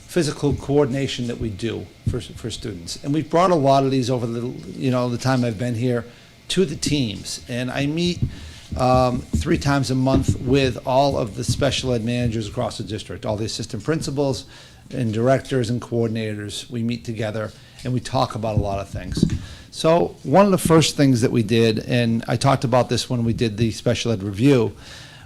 physical coordination that we do for students. And we've brought a lot of these over the time I've been here to the teams. And I meet 3 times a month with all of the special ed managers across the district, all the assistant principals and directors and coordinators. We meet together and we talk about a lot of things. So one of the first things that we did, and I talked about this when we did the special ed review,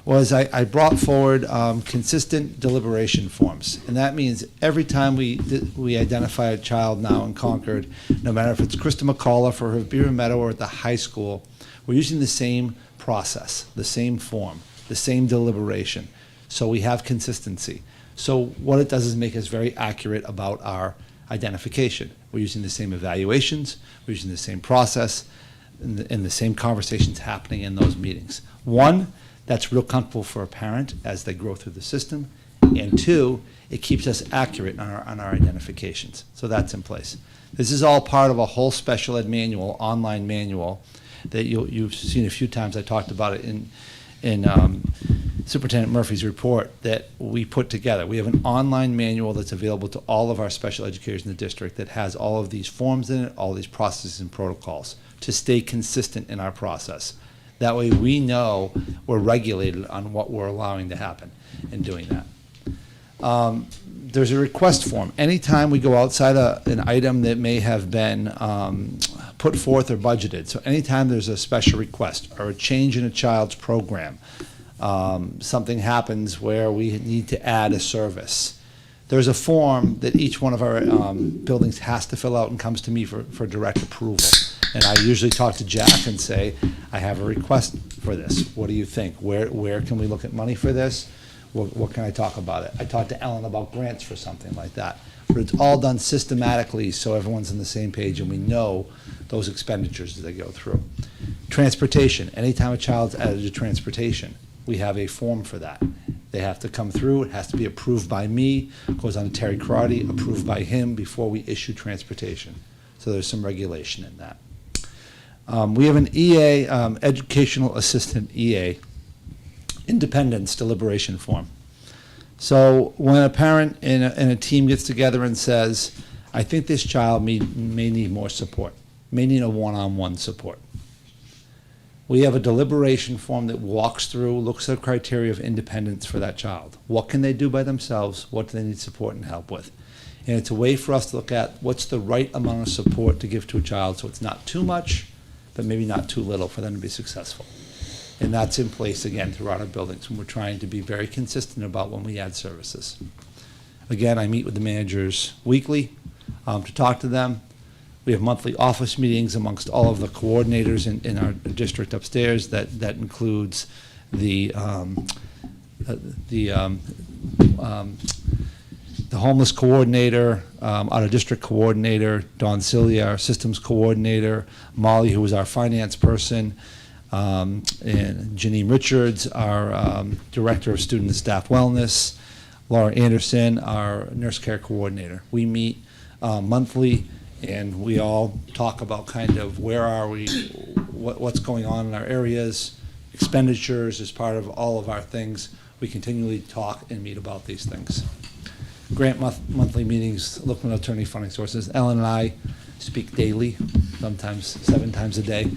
was I brought forward consistent deliberation forms. And that means every time we identify a child now in Concord, no matter if it's Krista McAuliffe or Beaver Meadow or at the high school, we're using the same process, the same form, the same deliberation. So we have consistency. So what it does is make us very accurate about our identification. We're using the same evaluations, we're using the same process, and the same conversations happening in those meetings. One, that's real comfortable for a parent as they grow through the system. And 2, it keeps us accurate on our identifications. So that's in place. This is all part of a whole special ed manual, online manual, that you've seen a few times. I talked about it in Superintendent Murphy's report that we put together. We have an online manual that's available to all of our special educators in the district that has all of these forms in it, all these processes and protocols to stay consistent in our process. That way we know we're regulated on what we're allowing to happen in doing that. There's a request form. Anytime we go outside an item that may have been put forth or budgeted, so anytime there's a special request or a change in a child's program, something happens where we need to add a service, there's a form that each one of our buildings has to fill out and comes to me for direct approval. And I usually talk to Jack and say, I have a request for this. What do you think? Where can we look at money for this? What can I talk about it? I talked to Ellen about grants for something like that. But it's all done systematically so everyone's on the same page and we know those expenditures as they go through. Transportation. Anytime a child's added to transportation, we have a form for that. They have to come through. It has to be approved by me. It goes on to Terry Karate, approved by him before we issue transportation. So there's some regulation in that. We have an EA, Educational Assistant EA, Independence Deliberation Form. So when a parent and a team gets together and says, I think this child may need more support, may need a one-on-one support, we have a deliberation form that walks through, looks at the criteria of independence for that child. What can they do by themselves? What do they need support and help with? And it's a way for us to look at what's the right amount of support to give to a child so it's not too much, but maybe not too little for them to be successful. And that's in place, again, throughout our buildings, and we're trying to be very consistent about when we add services. Again, I meet with the managers weekly to talk to them. We have monthly office meetings amongst all of the coordinators in our district upstairs. That includes the homeless coordinator, out-of-district coordinator, Dawn Cilia, our systems coordinator, Molly, who was our finance person, and Janine Richards, our director of student and staff wellness, Laura Anderson, our nurse care coordinator. We meet monthly, and we all talk about kind of where are we, what's going on in our areas, expenditures as part of all of our things. We continually talk and meet about these things. Grant monthly meetings, looking at alternative funding sources. Ellen and I speak daily, sometimes 7 times a day,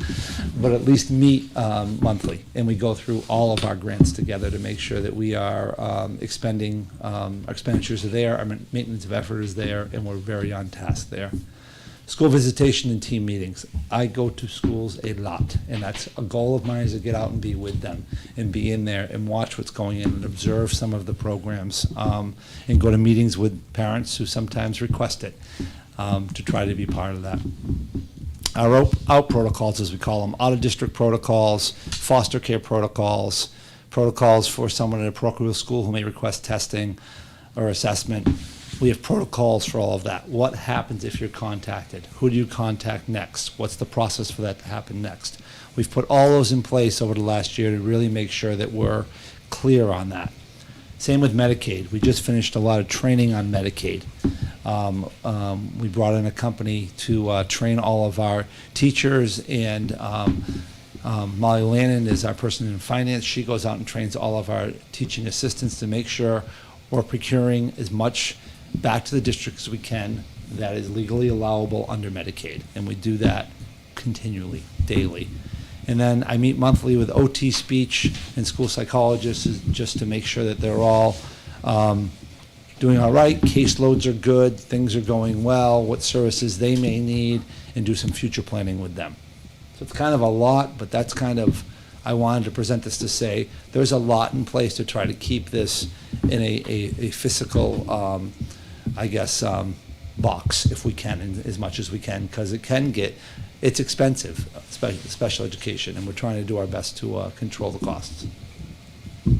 but at least meet monthly, and we go through all of our grants together to make sure that we are expending, our expenditures are there, our maintenance of effort is there, and we're very on task there. School visitation and team meetings. I go to schools a lot, and that's a goal of mine, is to get out and be with them and be in there and watch what's going in and observe some of the programs and go to meetings with parents who sometimes request it to try to be part of that. Our out protocols, as we call them, out-of-district protocols, foster care protocols, protocols for someone at a parochial school who may request testing or assessment. We have protocols for all of that. What happens if you're contacted? Who do you contact next? What's the process for that to happen next? We've put all those in place over the last year to really make sure that we're clear on that. Same with Medicaid. We just finished a lot of training on Medicaid. We brought in a company to train all of our teachers, and Molly Lannon is our person in finance. She goes out and trains all of our teaching assistants to make sure We're procuring as much back to the district as we can that is legally allowable under Medicaid, and we do that continually, daily. And then I meet monthly with OT speech and school psychologists just to make sure that they're all doing all right, caseloads are good, things are going well, what services they may need, and do some future planning with them. So it's kind of a lot, but that's kind of, I wanted to present this to say, there's a lot in place to try to keep this in a physical, box, if we can, as much as we can, because it's expensive, special education, and we're trying to do our best to control the costs.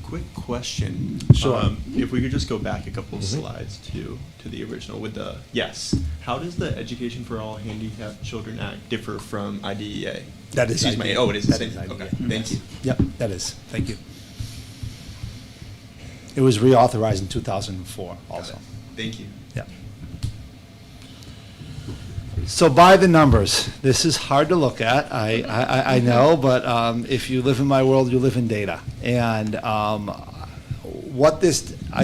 Quick question. Sure. If we could just go back a couple of slides to the original with the, yes. How does the Education for All Handicapped Children Act differ from IDEA? That is Excuse me. IDEA. Oh, it is the That same. is IDEA. Okay, thank you. Yep, that is. Thank you. It was reauthorized in 2004 also. Got it. Thank you. Yeah. So by the numbers, this is hard to look at, I know, but if you live in my world, you live in data. And I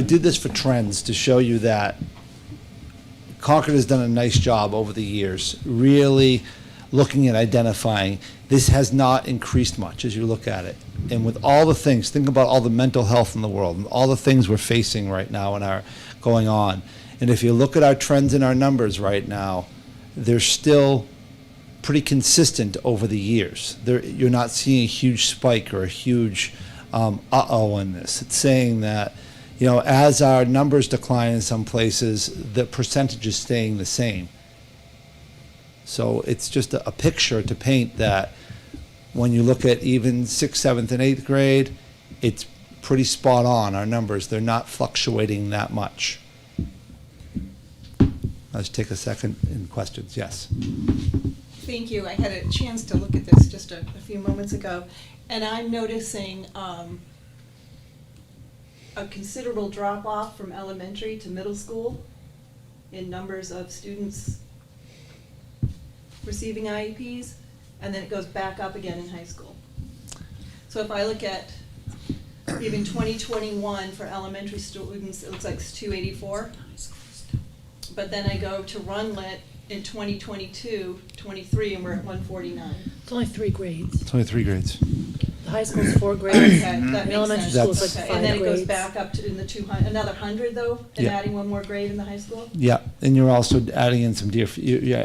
did this for trends to show you that Concord has done a nice job over the years, really looking at identifying. This has not increased much as you look at it. And with all the things, think about all the mental health in the world, and all the things we're facing right now and are going on. And if you look at our trends and our numbers right now, they're still pretty consistent over the years. You're not seeing a huge spike or a huge uh-oh in this. It's saying that, as our numbers decline in some places, the percentage is staying the same. So it's just a picture to paint that when you look at even 6th, 7th, and 8th grade, it's pretty spot on, our numbers. They're not fluctuating that much. Let's take a second in questions. Yes. Thank you. I had a chance to look at this just a few moments ago, and I'm noticing a considerable drop-off from elementary to middle school in numbers of students receiving IEPs, and then it goes back up again in high school. So if I look at even 2021 for elementary students, it looks like it's 284. But then I go to Runlet in 2022, 23, and we're at 149. It's only 3 grades. It's only 3 grades. The high school's 4 grades. Okay, that The makes elementary sense. school's like Okay, 5 and then it goes grades. back up to in the 200, another 100 though, and Yeah. adding one more grade in the high school? Yeah, and you're also adding in some you're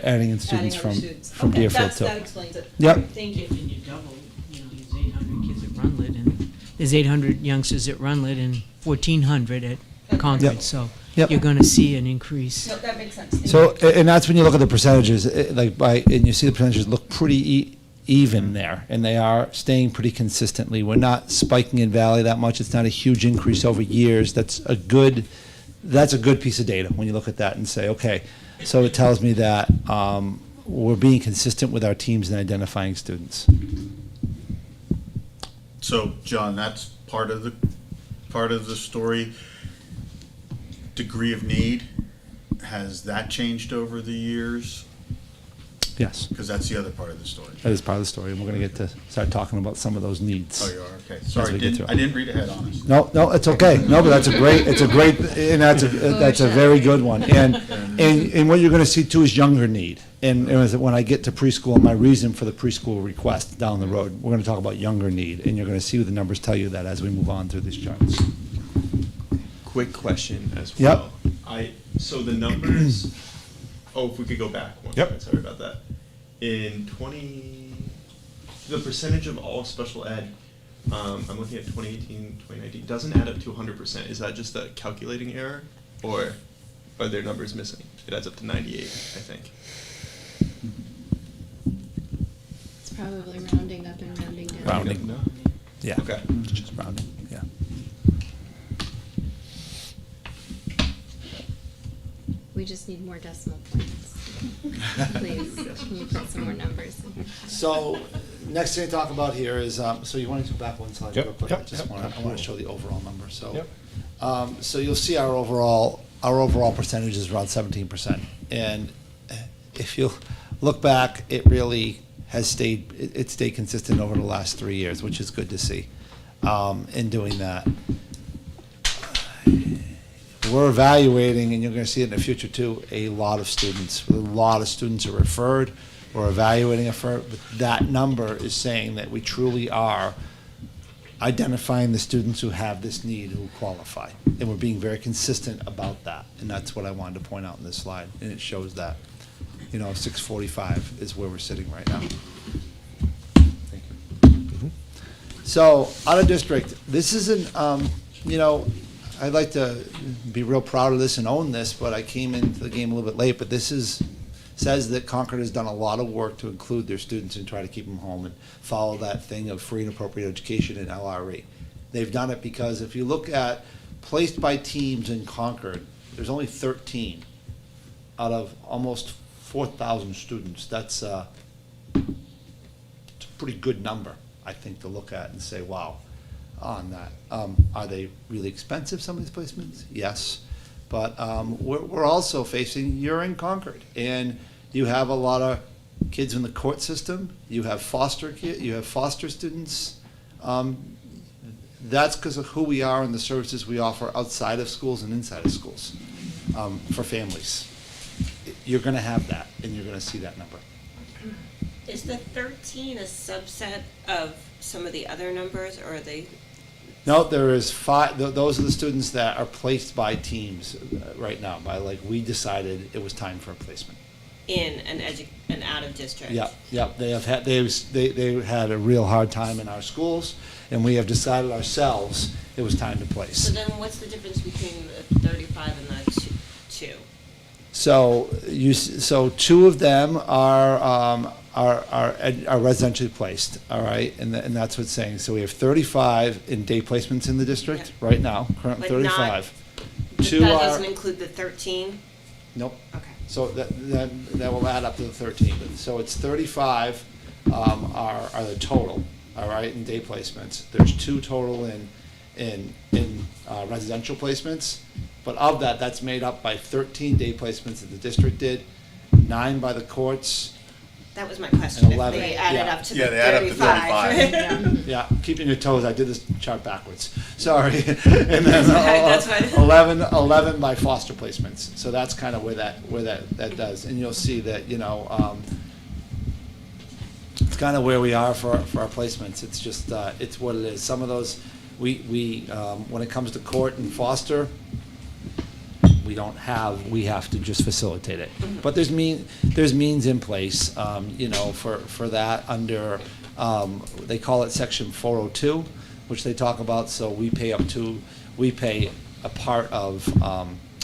adding in students Adding other from students. from Okay, Deerfield that too. explains it. Yep. All right, thank you. And you double, there's 800 kids at Runlet, and there's 800 youngsters at Runlet and 1,400 at Concord, Yep. so Yep. you're gonna see an increase. No, that makes sense. Thank So, you. and that's when you look at the percentages, and you see the percentages look pretty even there, and they are staying pretty consistently. We're not spiking in Valley that much. It's not a huge increase over years. That's a good piece of data when you look at that and say, okay, so it tells me that we're being consistent with our teams in identifying students. So, John, that's part of the story. Degree of need, has that changed over the years? Yes, Because that's the other part of the story. that is part of the story, and we're going to get to start talking about some of those needs. Oh, you are, okay. Sorry, we get through. I didn't read ahead, honestly. No, it's okay. No, but and that's a very good one. And what you're going to see too is younger need. And when I get to preschool, my reason for the preschool request down the road, we're going to talk about younger need, and you're going to see the numbers tell you that as we move on through these charts. Quick question as Yep. well. So the numbers. If we could go back one Yep. slide, sorry about that. In the percentage of all special ed, I'm looking at 2018, 2019, doesn't add up to 100%. Is that just a calculating error, or are there numbers missing? It adds up to 98, I think. It's probably rounding up and rounding down. Rounding. No? Yeah. Okay. It's just rounding, yeah. We just need more decimal points. Please, can you put some more numbers in here? So, next thing to talk about here is, so you want to go back one slide Yep, real quick? yep, I just yep, want to absolutely. show the overall number, so. Yep. So you'll see our overall percentage is around 17%. And if you look back, it really has stayed consistent over the last 3 years, which is good to see, in doing that. we're evaluating, and you're gonna see it in the future too, a lot of students. A lot of students are referred, or evaluating but that number is saying that we truly are identifying the students who have this need, who qualify. And we're being very consistent about that, and that's what I wanted to point out in this slide, and it shows that. 645 is where we're sitting right now. Thank you. So, out of district, this isn't, I'd like to be real proud of this and own this, but I came into the game a little bit late, but says that Concord has done a lot of work to include their students and try to keep them home and follow that thing of free and appropriate education in LRE. They've done it because if you look at placed by teams in Concord, there's only 13 out of almost 4,000 students. It's a pretty good number, I think, to look at and say, wow, on that. Are they really expensive, some of these placements? Yes. But we're also facing, you're in Concord, and you have a lot of kids in the court system. You have foster students. That's because of who we are and the services we offer outside of schools and inside of schools for families. You're going to have that, and you're going to see that number. Is the 13 a subset of some of the other numbers, or are they? No, there is 5. Those are the students that are placed by teams right now. We decided it was time for a placement. In an out of district. Yeah. They had a real hard time in our schools, and we have decided ourselves it was time to place. So then, what's the difference between the 35 and the 2? So 2 of them are residentially placed, all right, and that's what's saying. So we have 35 in day placements in the district right now, currently But 35. But 2 that are doesn't include the 13? nope. Okay. So that will add up to the 13. So it's 35 are the total, all right, in day placements. There's 2 total in residential placements, but of that's made up by 13 day placements that the district did, 9 by the courts. That was my question. And If 11, they added yeah. up to Yeah, the they add up to 35. Yeah, keeping your toes. I did this chart backwards. Sorry. And then That's fine. 11 by foster placements. So that's kind of where that does. And you'll see that it's kind of where we are for our placements. It's just it's what it is. Some of those we when it comes to court and foster, we have to just facilitate it. But there's means in place, for that under, they call it section 402, which they talk about. So we pay a part of,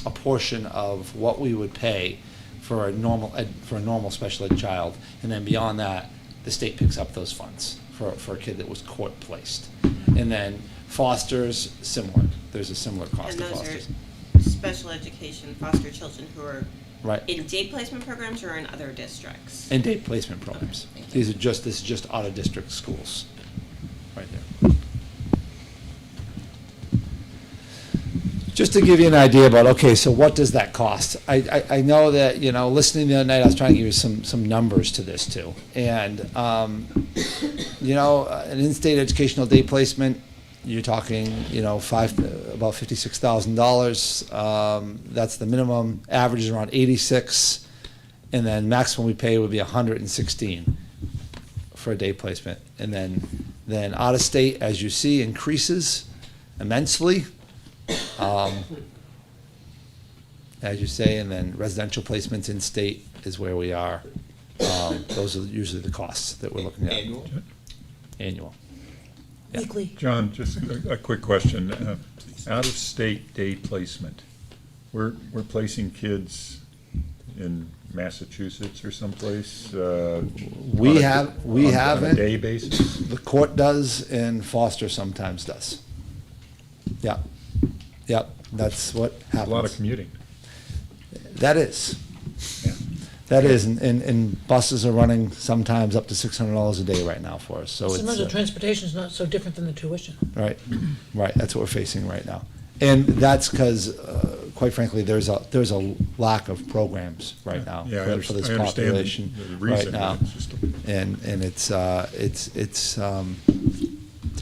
a portion of what we would pay for a normal special ed child. And then beyond that, the state picks up those funds for a kid that was court placed. And then fosters, similar. There's a similar cost And to those fosters. are special education foster children who are Right. in day placement programs or in other districts? And day placement programs. Okay, thank you. This is just out of district schools, right there. Just to give you an idea about, okay, so what does that cost? I know that, listening the other night, I was trying to give you some numbers to this too. And, an in-state educational day placement, you're talking, about $56,000. That's the minimum. Average is around 86, and then maximum we pay would be 116 for a day placement. And then out of state, as you see, increases immensely, as you say. And then residential placements in state is where we are. Those are usually the costs that we're looking at. Annual. Yeah. Weekly. John, just a quick question. Out-of-state day placement. We're placing kids in Massachusetts or someplace? We on a haven't. day basis? The court does, and foster sometimes does. Yeah. Yep, that's what happens. A lot of commuting. That is. Yeah. That is, and buses are running sometimes up to $600 a day right now for us, so Sometimes the it's, transportation is not so different than the tuition. right, that's what we're facing right now. And that's because, quite frankly, there's a lack of programs right now Yeah, for this I understand population the right reason, now. but it's just And it's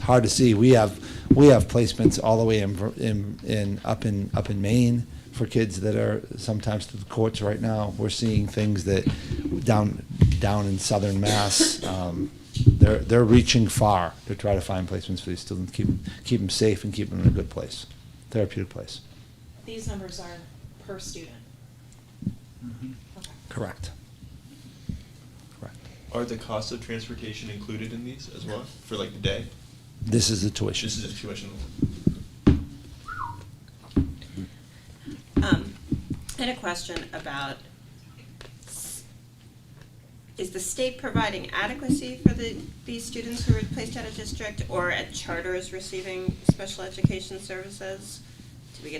hard to see. We have We have placements all the way up in Maine for kids that are sometimes to the courts right now. We're seeing things that down in southern Mass, they're reaching far to try to find placements for these students, keep them safe and keep them in a good place, therapeutic place. These numbers are per student. Okay. Correct. Correct. Are the costs of transportation included in these as well, for like the day? This is the tuition. This is a tuition. I had a question about, is the state providing adequacy for these students who are placed out of district, or at charters receiving special education services? Do we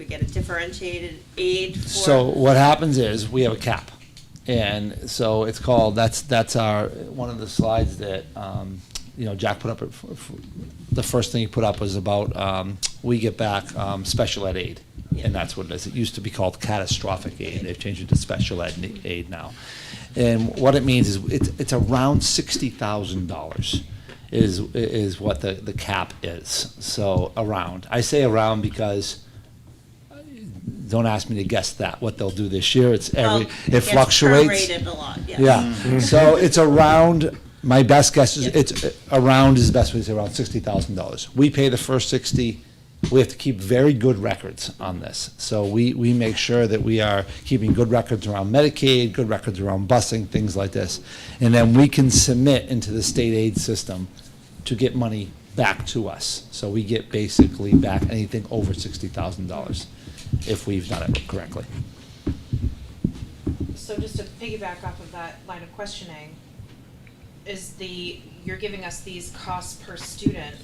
get a differentiated aid for? So what happens is, we have a cap. And so it's called, that's our, one of the slides that, Jack put up, the first thing he put up was about, we get back special ed aid. And that's what it is. It used to be called catastrophic aid. They've changed it to special ed aid now. And what it means is it's around $60,000 is what the cap is. So around. I say around because, don't ask me to guess what they'll do this year. It fluctuates. Prorated a lot, yes. Yeah. So it's around. My best guess is it's around is the best way to say, around $60,000. We pay the first 60. We have to keep very good records on this. So we make sure that we are keeping good records around Medicaid, good records around busing, things like this. And then we can submit into the state aid system to get money back to us. So we get basically back anything over $60,000 if we've done it correctly. So just to piggyback off of that line of questioning, you're giving us these costs per student,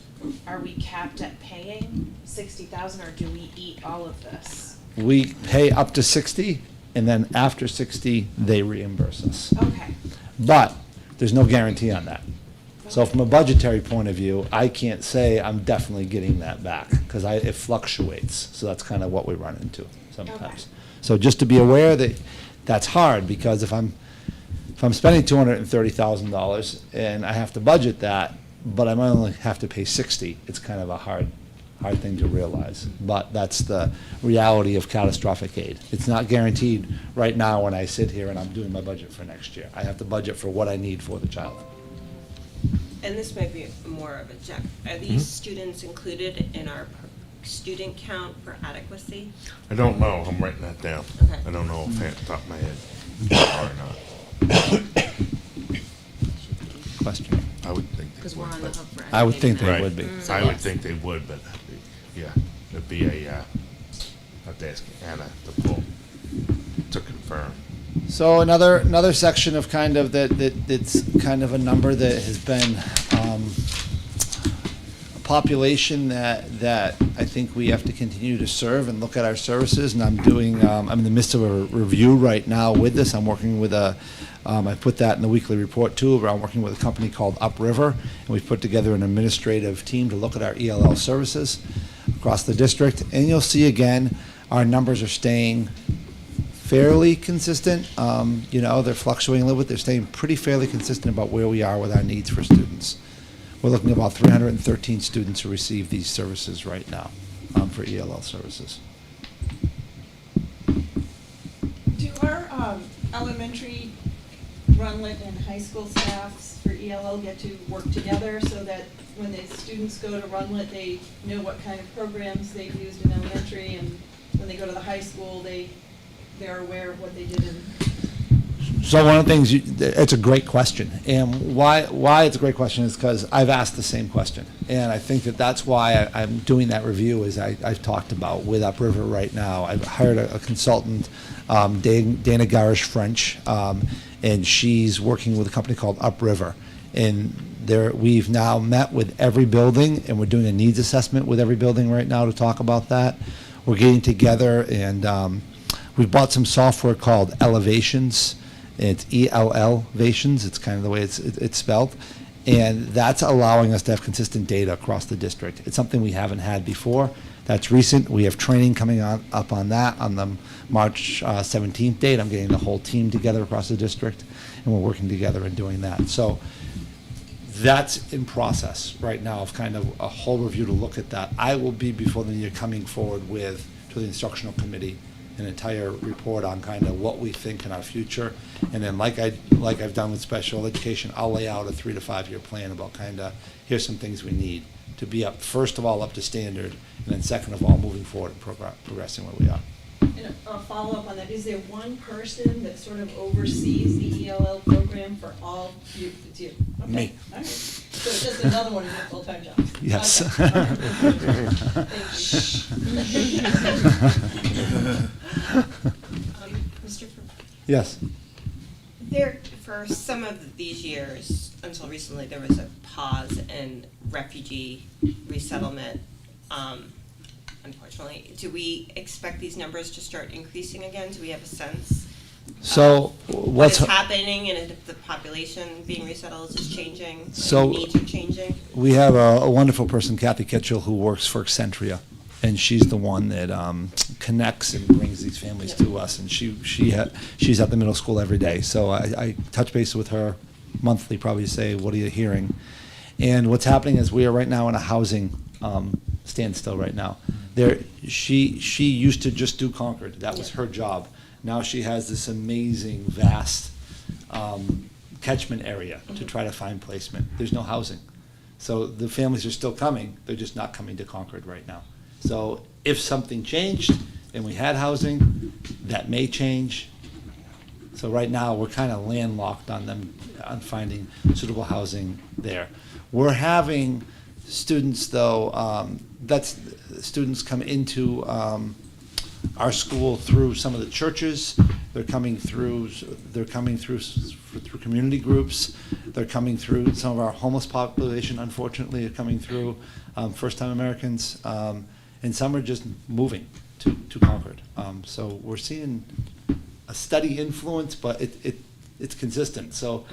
are we capped at paying 60,000, or do we eat all of this? We pay up to 60, and then after 60, they reimburse us. Okay. But there's no guarantee on that. So from a budgetary point of view, I can't say I'm definitely getting that back, because it fluctuates. So that's kind of what we run into sometimes. Okay. So just to be aware that that's hard, because if I'm spending $230,000 and I have to budget that, but I might only have to pay 60, it's kind of a hard thing to realize. But that's the reality of catastrophic aid. It's not guaranteed right now when I sit here and I'm doing my budget for next year. I have to budget for what I need for the child. And this might be more of a check. Are these students included in our student count for adequacy? I don't know. I'm writing that down. Okay. I don't know off the top of my head or not. Question. I would think they Because we're would, on the but hook for I would think they Right. would be. I would think they would, but yeah, it'd be I'd have to ask Anna to confirm. So another section of kind of that's kind of a number that has been a population that I think we have to continue to serve and look at our services. And I'm in the midst of a review right now with this. I'm working with I put that in the weekly report too, where I'm working with a company called Upriver, and we've put together an administrative team to look at our ELL services across the district. And you'll see again, our numbers are staying fairly consistent. They're fluctuating a little bit. They're staying pretty fairly consistent about where we are with our needs for students. We're looking at about 313 students who receive these services right now for ELL services. Do our elementary, Runlet, and high school staffs for ELL get to work together so that when the students go to Runlet, they know what kind of programs they've used in elementary, and when they go to the high school, they're aware of what they did in? So one of the things, it's a great question. And why it's a great question is because I've asked the same question. And I think that's why I'm doing that review, as I've talked about with Upriver right now. I've hired a consultant, Dana Garish French, and she's working with a company called Upriver. And we've now met with every building, and we're doing a needs assessment with every building right now to talk about that. We're getting together, and we've bought some software called Elevations. It's ELLvations. It's kind of the way it's spelled. And that's allowing us to have consistent data across the district. It's something we haven't had before. That's recent. We have training coming up on that on the March 17th date. I'm getting the whole team together across the district, and we're working together and doing that. So That's in process right now of kind of a whole review to look at that. I will be before the year coming forward with, to the instructional committee, an entire report on kind of what we think in our future. And then like I've done with special education, I'll lay out a 3 to 5 year plan about kind of, here's some things we need to be up, first of all, up to standard, and then second of all, moving forward and progressing where we are. And a follow-up on that, is there one person that sort of oversees the ELL program for all youth? It's you? Okay. Me. All right. So it's just another one of your full-time jobs? Yes. Okay. All right. Thank you. Mr. Fr- Yes. There, for some of these years, until recently, there was a pause in refugee resettlement. Unfortunately, do we expect these numbers to start increasing again? Do we have a sense? So What what's is happening and if the population being resettled is changing? So- Needs are changing? we have a wonderful person, Kathy Kitchell, who works for Accentria, and she's the one that connects and brings these families to us. And she's at the middle school every day. So I touch base with her monthly, probably to say, what are you hearing? And what's happening is we are right now in a housing standstill right now. She used to just do Concord. That was her job. Now she has this amazing, vast catchment area to try to find placement. There's no housing. So the families are still coming, they're just not coming to Concord right now. So if something changed and we had housing, that may change. So right now, we're kind of landlocked on them, on finding suitable housing there. We're having students, though, students come into our school through some of the churches. They're coming through community groups. They're coming through some of our homeless population, unfortunately, are coming through, first-time Americans, and some are just moving to Concord. So we're seeing a steady influence, but it's consistent. So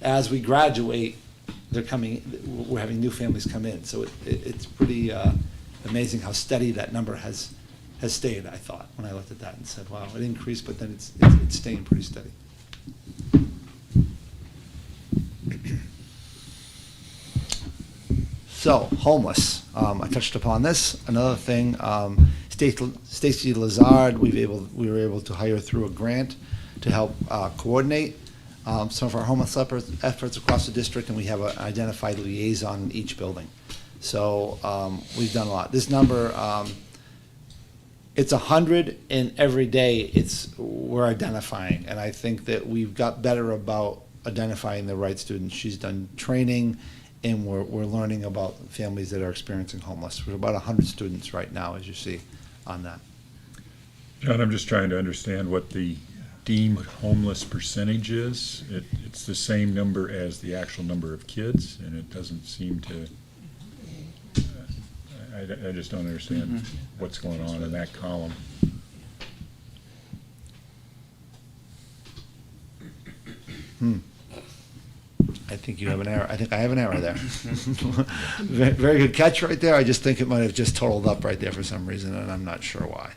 as we graduate, we're having new families come in. So it's pretty amazing how steady that number has stayed, I thought, when I looked at that and said, wow, it increased, but then it's staying pretty steady. So, homeless. I touched upon this. Another thing, Stacy Lazard, we were able to hire through a grant to help coordinate some of our homeless efforts across the district, and we have an identified liaison in each building. So we've done a lot. This number, it's 100, and every day we're identifying, and I think that we've got better about identifying the right students. She's done training, and we're learning about families that are experiencing homeless. We're about 100 students right now, as you see on that. John, I'm just trying to understand what the deemed homeless percentage is. It's the same number as the actual number of kids, and it doesn't seem to, I just don't understand what's going on in that column. I think you have an error. I think I have an error there. Very good catch right there. I just think it might have just totaled up right there for some reason, and I'm not sure why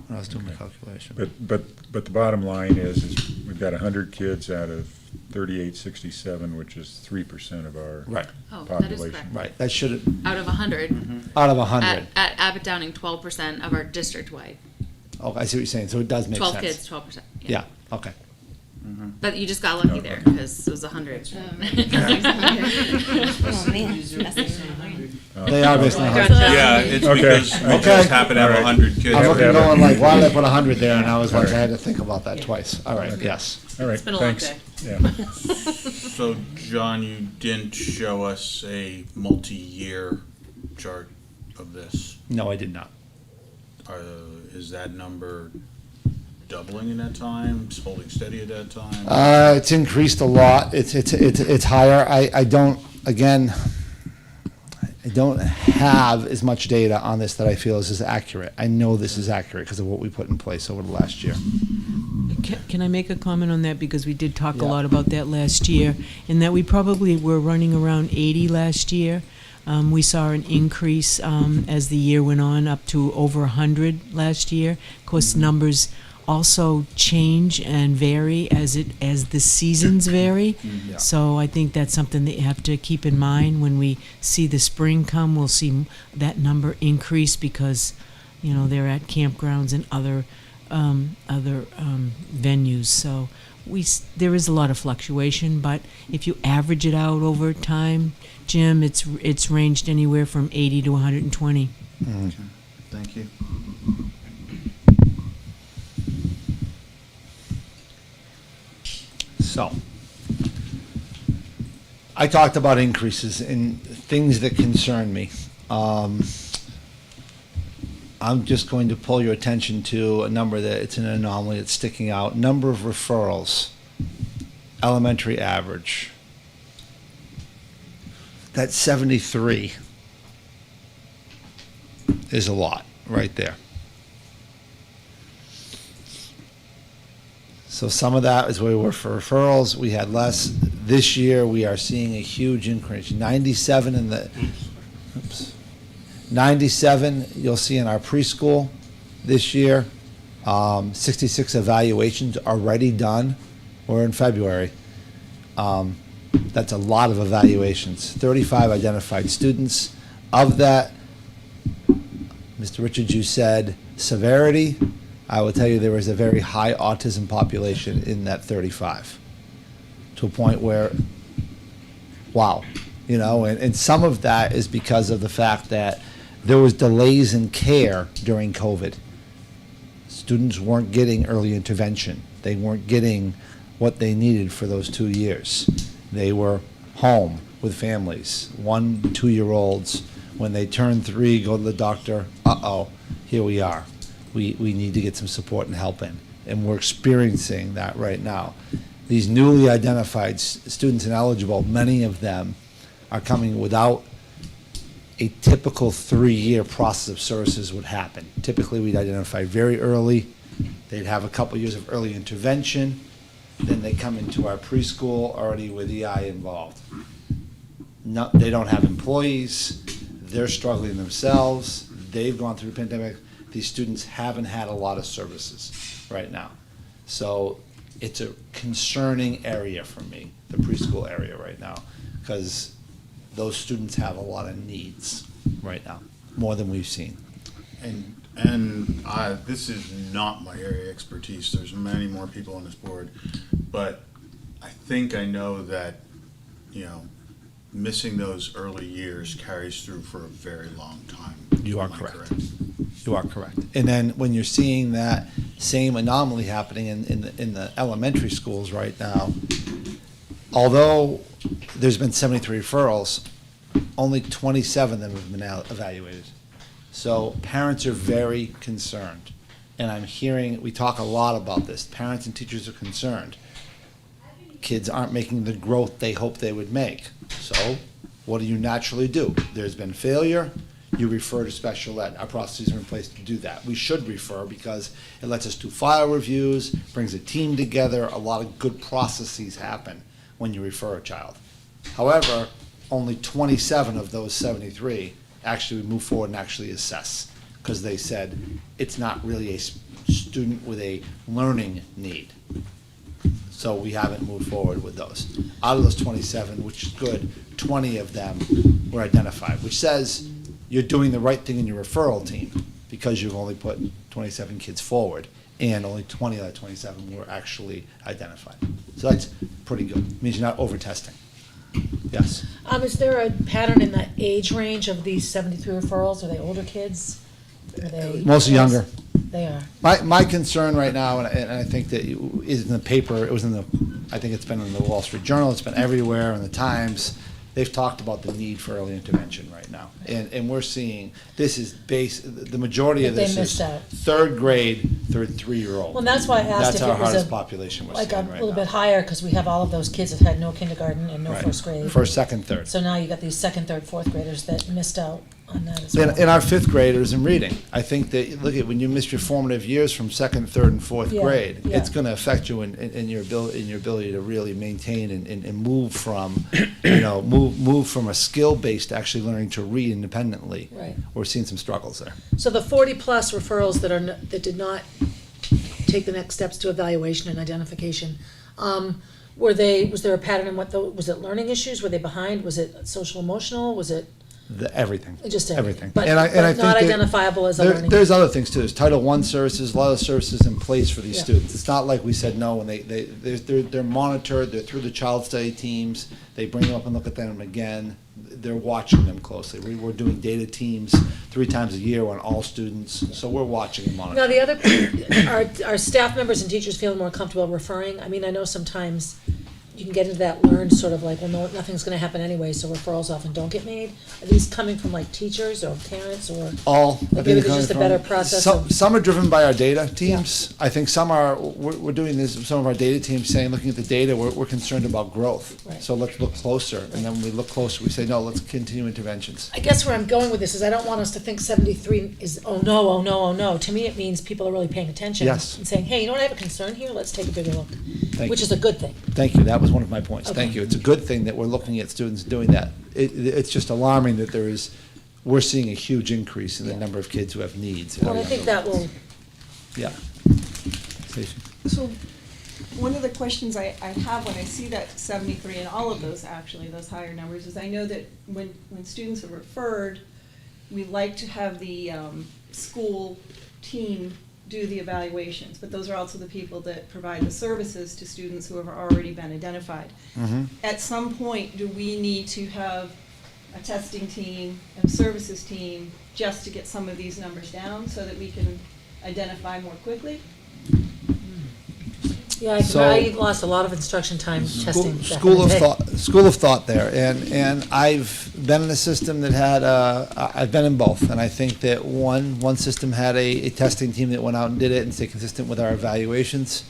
when I was doing the calculation. But the bottom line is we've got 100 kids out of 3867, which is 3% of our Right. Oh, that is population. correct. Right. That should have, Out of 100. out of 100. At Abbott Downing, 12% of our district-wide. Oh, I see what you're saying. So it does make 12 sense. kids, 12%. Yeah. Okay. But you just got lucky there, because it was 100. Oh, man. They are based on 100. Gotcha. Yeah, it's Okay. because we Okay. just happen to have All right. 100 kids. I'm looking Yeah. going like, why did I put 100 there? And I was like, All right. I had to think about that twice. All right. Yes. All right, It's been a long thanks. day. Yeah. So, John, you didn't show us a multi-year chart of this. No, I did not. Is that number doubling in that time, it's holding steady at that time? It's increased a lot. It's higher. I don't have as much data on this that I feel is accurate. I know this is accurate because of what we put in place over the last year. Can I make a comment on that? Because we did talk a Yeah. lot about that last year, and that we probably were running around 80 last year. We saw an increase as the year went on, up to over 100 last year. Of course, numbers also change and vary as the seasons vary. Yeah. So I think that's something that you have to keep in mind when we see the spring come. We'll see that number increase because, they're at campgrounds and other venues. So there is a lot of fluctuation, but if you average it out over time, Jim, it's ranged anywhere from 80 to 120. Okay. Thank you. So, I talked about increases in things that concern me. I'm just going to pull your attention to a number that it's an anomaly, it's sticking out. Number of referrals, elementary average. That 73 is a lot right there. So some of that is where we were for referrals. We had less. This year, we are seeing a huge increase. 97 in the, 97 you'll see in our preschool this year. 66 evaluations already done. We're in February. That's a lot of evaluations. 35 identified students. Of that, Mr. Richards, you said severity. I will tell you there is a very high autism population in that 35, to a point where, wow, and some of that is because of the fact that there was delays in care during COVID. Students weren't getting early intervention. They weren't getting what they needed for those 2 years. They were home with families, 1 to 2-year-olds. When they turn 3, go to the doctor, here we are. We need to get some support and help in. And we're experiencing that right now. These newly identified students ineligible, many of them are coming without a typical 3-year process of services would happen. Typically, we'd identify very early. They'd have a couple years of early intervention. Then they come into our preschool already with EI involved. No, they don't have employees. They're struggling themselves. They've gone through the pandemic. These students haven't had a lot of services right now. So it's a concerning area for me, the preschool area right now, because those students have a lot of needs right now, more than we've seen. And this is not my area of expertise. There's many more people on this board, but I think I know that, missing those early years carries through for a very long time. You are correct. You are correct. And then when you're seeing that same anomaly happening in the elementary schools right now, although there's been 73 referrals, only 27 of them have been evaluated. So parents are very concerned. And I'm hearing, we talk a lot about this. Parents and teachers are concerned. Kids aren't making the growth they hoped they would make. So what do you naturally do? There's been failure, you refer to special ed. Our processes are in place to do that. We should refer because it lets us do file reviews, brings a team together. A lot of good processes happen when you refer a child. However, only 27 of those 73 actually move forward and actually assess, because they said it's not really a student with a learning need. So we haven't moved forward with those. Out of those 27, which is good, 20 of them were identified, which says you're doing the right thing in your referral team because you've only put 27 kids forward and only 20 of that 27 were actually identified. So that's pretty good. It means you're not over-testing. Yes? Is there a pattern in the age range of these 73 referrals? Are they older kids? Are they Mostly younger. They are. My concern right now, and I think that is in the paper, it was in the, I think it's been in the Wall Street Journal, it's been everywhere, in the Times. They've talked about the need for early intervention right now. And we're seeing, this is the majority of That they this missed is out. third grade, 3-year-old. Well, that's why I asked That's if our it was hardest a, population we're like a seeing right little now. bit higher, because we have all of those kids that had no kindergarten and no Right. first grade. First, second, third. So now you got these second, third, fourth graders that missed out on that as well. And our fifth graders in reading. I think that, look at, when you miss your formative years from second, third, and fourth Yeah, grade, yeah. it's gonna affect you in your ability to really maintain and move from, move from a skill-based to actually learning to read independently. Right. We're seeing some struggles there. So the 40-plus referrals that did not take the next steps to evaluation and identification. Was there a pattern in was it learning issues? Were they behind? Was it social emotional? Was it Everything. just Everything. But, And I but think not that identifiable as a learning. there's other things too. There's Title I services, a lot of services in place for these Yeah. students. It's not like we said no, and they're monitored, they're through the child study teams, they bring them up and look at them again. They're watching them closely. We're doing data teams 3 times a year on all students, so we're watching and Now, monitoring. the other, are staff members and teachers feeling more comfortable referring? I mean, I know sometimes you can get into that learned sort of like, well, no, nothing's gonna happen anyway, so referrals often don't get made. Are these coming from like teachers or parents or? All. I Like think maybe they're there's just a coming better from- process Some, of- some are driven by our data teams. I think some are, we're doing this, some of our data teams saying, looking at the data, we're concerned about growth. Right. So let's look closer, and then when we look closer, we say, no, let's continue interventions. I guess where I'm going with this is I don't want us to think 73 is, oh no, oh no, oh no. To me, it means people are really paying attention. Yes. And saying, hey, you know what, I have a concern here, let's take a bigger look. Thank Which you. is a good thing. Thank you, that was one of my points, Okay. thank you. It's a good thing that we're looking at students doing that. It's just alarming that we're seeing a huge increase in the number of kids who have needs. at our Well, I think younger that will, Yeah. Stacy? So, one of the questions I have when I see that 73 and all of those, actually, those higher numbers, is I know that when students are referred, we like to have the school team do the evaluations, but those are also the people that provide the services to students who have already been identified. Mm-hmm. At some point, do we need to have a testing team and a services team just to get some of these numbers down so that we can identify more quickly? yeah, So- I lost a lot of instruction time testing back in School the of day. thought, school of thought there, and I've been in a system that had, I've been in both, and I think that one system had a testing team that went out and did it and stayed consistent with our evaluations.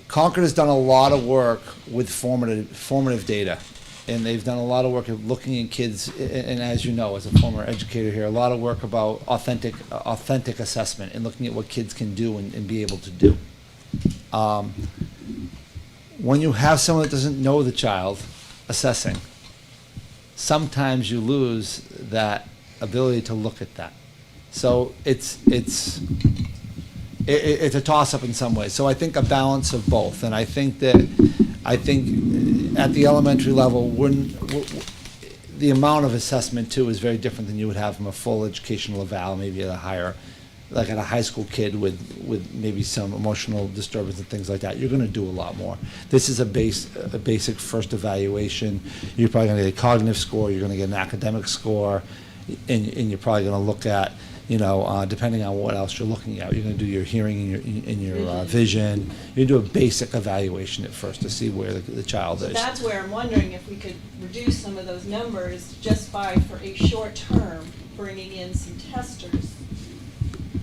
Concord has done a lot of work with formative data, and they've done a lot of work of looking at kids, and as you know, as a former educator here, a lot of work about authentic assessment and looking at what kids can do and be able to do. When you have someone that doesn't know the child assessing, sometimes you lose that ability to look at that. So it's a toss-up in some ways. So I think a balance of both, and I think at the elementary level, the amount of assessment too is very different than you would have from a full educational eval, maybe at a higher, like at a high school kid with maybe some emotional disturbance and things like that. You're going to do a lot more. This is a basic first evaluation. You're probably going to get a cognitive score. You're going to get an academic score, and you're probably going to look at, depending on what else you're looking at, you're going to do your hearing and your vision. You do a basic evaluation at first to see where the child So is. that's where I'm wondering if we could reduce some of those numbers just by, for a short term, bringing in some testers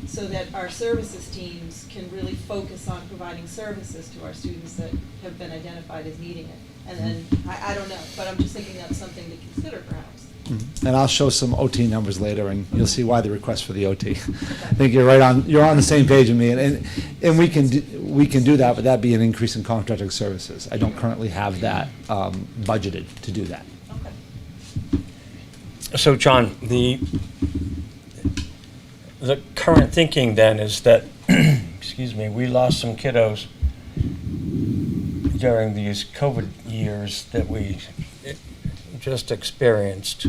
so that our services teams can really focus on providing services to our students that have been identified as needing it. And then, I don't know, but I'm just thinking that's something to consider perhaps. Mhm. And I'll show some OT numbers later, and you'll see why the request for the OT. I think you're on the same page with me, and we can do that, but that'd be an increase in contracted services. I don't currently have that budgeted to do that. Okay. So, John, the current thinking then is that, excuse me, we lost some kiddos during these COVID years that we just experienced.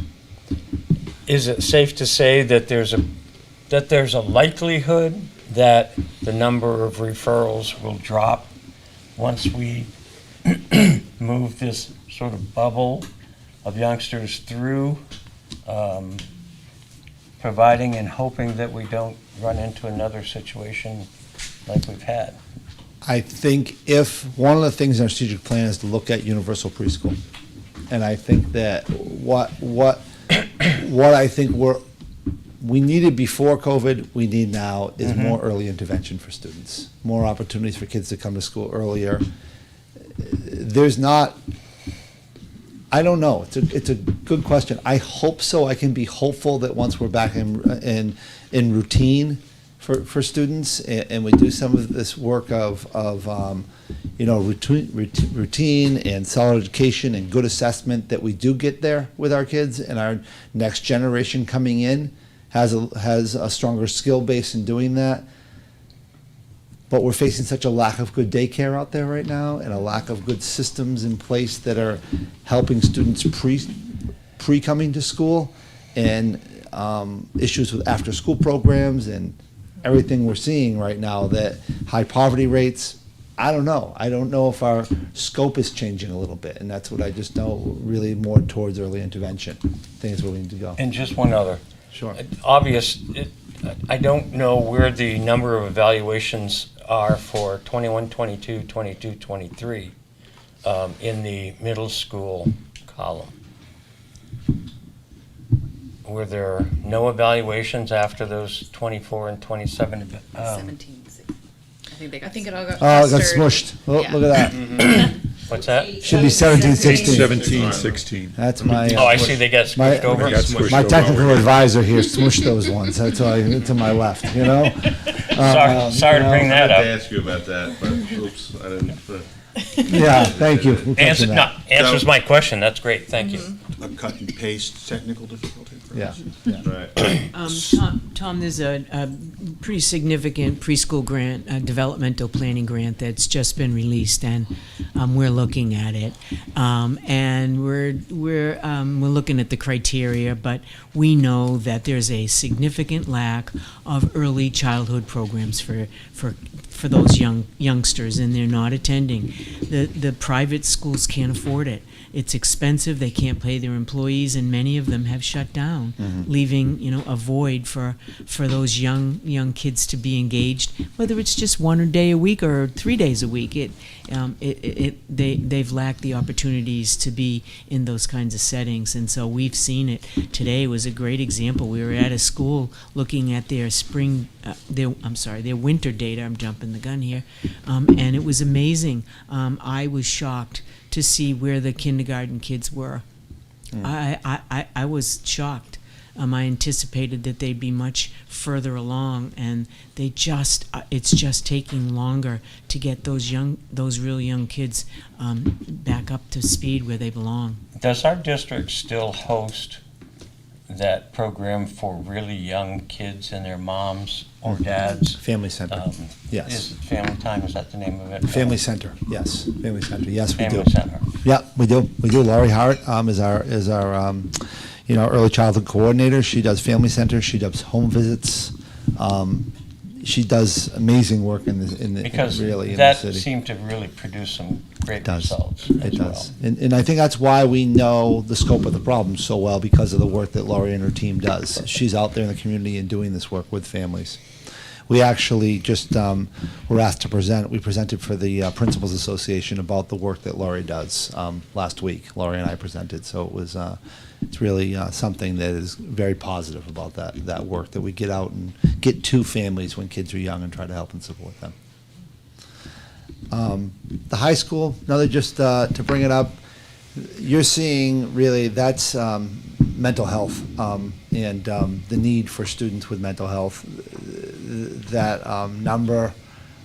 Is it safe to say that there's a likelihood that the number of referrals will drop once we move this sort of bubble of youngsters through, providing and hoping that we don't run into another situation like we've had? I think if one of the things in our strategic plan is to look at universal preschool, and I think that what I think we needed before COVID, we need now is more early intervention for students, more opportunities for kids to come to school earlier. There's not. I don't know. It's a good question. I hope so. I can be hopeful that once we're back in routine for students, and we do some of this work of routine and solid education and good assessment, that we do get there with our kids, and our next generation coming in has a stronger skill base in doing that. But we're facing such a lack of good daycare out there right now, and a lack of good systems in place that are helping students pre coming to school, and issues with after school programs and everything we're seeing right now, that high poverty rates. I don't know. I don't know if our scope is changing a little bit, and that's what I just know, really more towards early intervention. I think that's where we need to go. And just one other. Sure. I don't know where the number of evaluations are for 21, 22, 22, 23 in the middle school column. Were there no evaluations after those 24 and 27? 17. I think it all got. Oh, it got clustered. smushed. Oh, Yeah. look at that. What's that? Should be 17, 16. 17, 16. That's my. Oh, I see they got My, squished over. Got smushed my over. technical advisor here smushed those ones. That's why to my left. You know. Sorry to bring that I up. meant to ask you about that, but oops, I didn't. Yeah. Thank you. for Answer, catching no, that. answers my question. That's great. Thank you. A cut and paste technical difficulty? Yeah. Right. Tom, there's a pretty significant preschool grant, a developmental planning grant that's just been released, and we're looking at it, and we're looking at the criteria, but we know that there's a significant lack of early childhood programs for those youngsters, and they're not attending. The private schools can't afford it. It's expensive. They can't pay their employees, and many of them have shut down, leaving a void for those young kids to be engaged. Whether it's just one day a week or 3 days a week, they've lacked the opportunities to be in those kinds of settings, and so we've seen it. Today was a great example. We were at a school looking at their their winter data. I'm jumping the gun here, and it was amazing. I was shocked to see where the kindergarten kids were. I was shocked. I anticipated that they'd be much further along, and it's just taking longer to get those real young kids back up to speed where they belong. Does our district still host that program for really young kids and their moms or dads? Family Center. Yes. Is it Family Time? Is that the name of it? Family Center. Yes. Family Center. Yes, we Family do. Center. Yeah, we do. We do. Laurie Hart is our early childhood coordinator. She does Family Center. She does home visits. She does amazing work in the Because the that city. seemed to really produce some great It does. results It as does. well. And I think that's why we know the scope of the problem so well, because of the work that Laurie and her team does. She's out there in the community and doing this work with families. We actually just were asked to present. We presented for the Principals Association about the work that Laurie does last week. Laurie and I presented, so it was it's really something that is very positive about that work, that we get out and get to families when kids are young and try to help and support them. The high school, another just to bring it up, you're seeing really that's mental health and the need for students with mental health. That number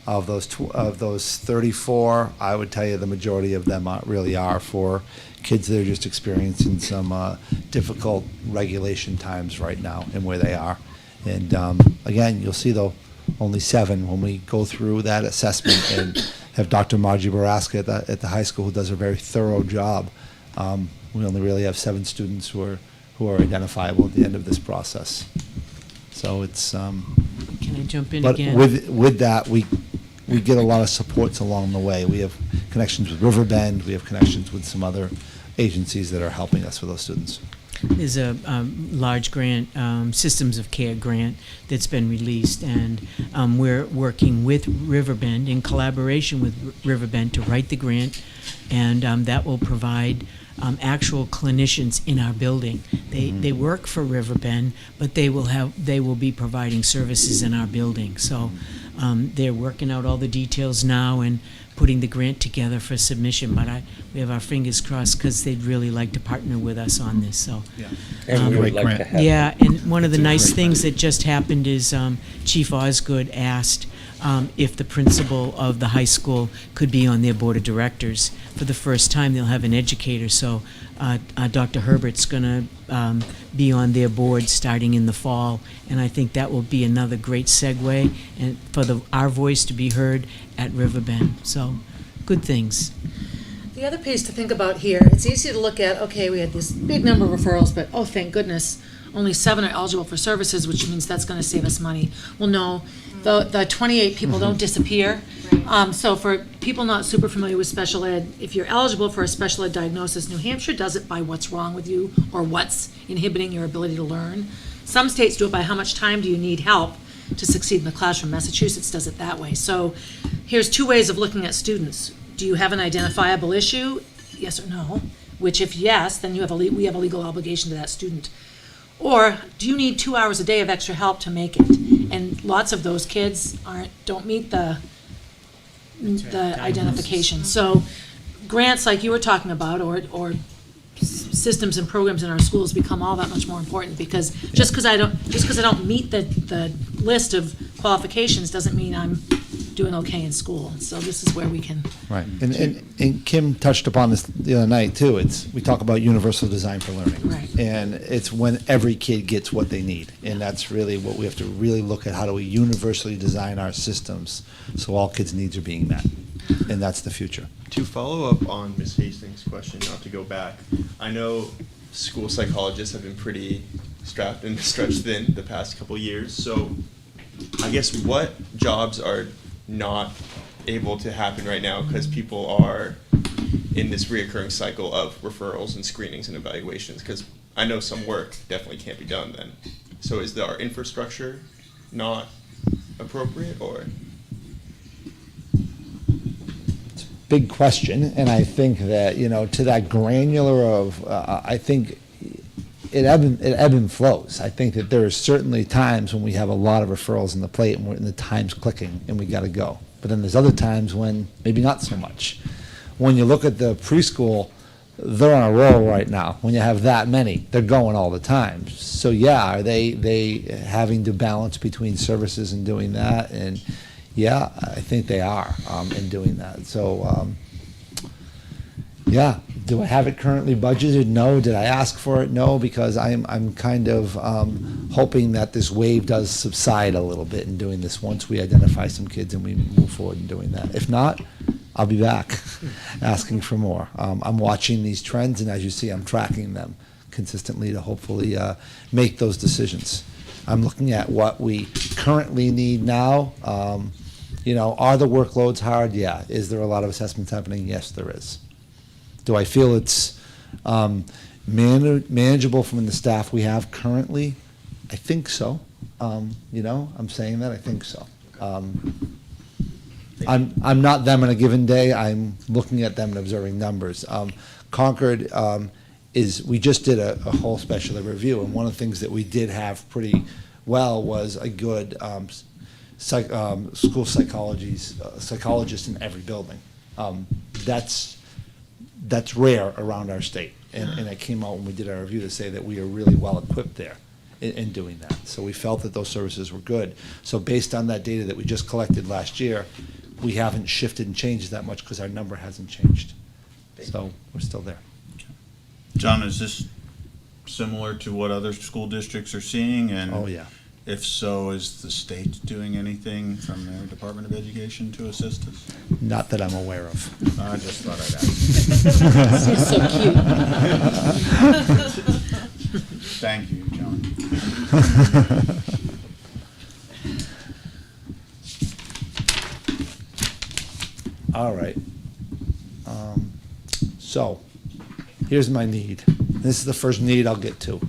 of those 34, I would tell you the majority of them really are for kids that are just experiencing some difficult regulation times right now and where they are. And again, you'll see though, only 7 when we go through that assessment and have Dr. Margie Baraska at the high school, who does a very thorough job. We only really have 7 students who are identifiable at the end of this process. So it's. Can I jump in But again? with that, we get a lot of supports along the way. We have connections with Riverbend. We have connections with some other agencies that are helping us with those students. There's a large grant, Systems of Care grant, that's been released, and we're working with Riverbend, in collaboration with Riverbend, to write the grant, and that will provide actual clinicians in our building. They work for Riverbend, but they will be providing services in our building. So they're working out all the details now and putting the grant together for submission, but we have our fingers crossed because they'd really like to partner with us on this. So, And we would like to have. yeah, and one of the nice things that just happened is Chief Osgood asked if the principal of the high school could be on their board of directors. For the first time, they'll have an educator, so Dr. Herbert's going to be on their board starting in the fall, and I think that will be another great segue and for our voice to be heard at Riverbend. So, good things. The other piece to think about here, it's easy to look at, okay, we had this big number of referrals, but oh, thank goodness, only 7 are eligible for services, which means that's gonna save us money. Well, no, the 28 people don't disappear. So for people not super familiar with special ed, if you're eligible for a special ed diagnosis, New Hampshire does it by what's wrong with you or what's inhibiting your ability to learn. Some states do it by how much time do you need help to succeed in the classroom. Massachusetts does it that way. So here's 2 ways of looking at students. Do you have an identifiable issue? Yes or no? Which if yes, then we have a legal obligation to that student. Or do you need 2 hours a day of extra help to make it? And lots of those kids don't meet the identification. So grants like you were talking about, or systems and programs in our schools become all that much more important, because just because I don't meet the list of qualifications doesn't mean I'm doing okay in school. So this is where we can. Right, and Kim touched upon this the other night too. We talk about universal design for learning. Right. And it's when every kid gets what they need. And that's really what we have to really look at. How do we universally design our systems so all kids' needs are being met? And that's the future. To follow up on Ms. Hastings' question, not to go back, I know school psychologists have been pretty strapped and stretched thin the past couple years. So I guess what jobs are not able to happen right now because people are in this reoccurring cycle of referrals and screenings and evaluations? Because I know some work definitely can't be done then. So is our infrastructure not appropriate, or? Big question, and I think that, to that granular of, I think it ebb and flows. I think that there are certainly times when we have a lot of referrals in the plate and the time's clicking and we got to go. But then there's other times when maybe not so much. When you look at the preschool, they're on a roll right now. When you have that many, they're going all the time. So yeah, are they having to balance between services and doing that? And yeah, I think they are in doing that. So, yeah, do I have it currently budgeted? No. Did I ask for it? No, because I'm kind of hoping that this wave does subside a little bit in doing this once we identify some kids and we move forward in doing that. If not, I'll be back asking for more. I'm watching these trends, and as you see, I'm tracking them consistently to hopefully make those decisions. I'm looking at what we currently need now. Are the workloads hard? Yeah. Is there a lot of assessments happening? Yes, there is. Do I feel it's manageable from the staff we have currently? I think so. I'm saying that, I think so. I'm not them on a given day. I'm looking at them and observing numbers. Concord we just did a whole special ed review, and one of the things that we did have pretty well was a good school psychologist in every building. That's rare around our state, and it came out when we did our review to say that we are really well equipped there in doing that. So we felt that those services were good. So based on that data that we just collected last year, we haven't shifted and changed that much because our number hasn't changed. So we're still there. John, is this similar to what other school districts are seeing? And Oh, yeah. if so, is the state doing anything from their Department of Education to assist us? Not that I'm aware of. I just thought I'd ask. She's so cute. Thank you, John. All right. So here's my need. This is the first need I'll get to.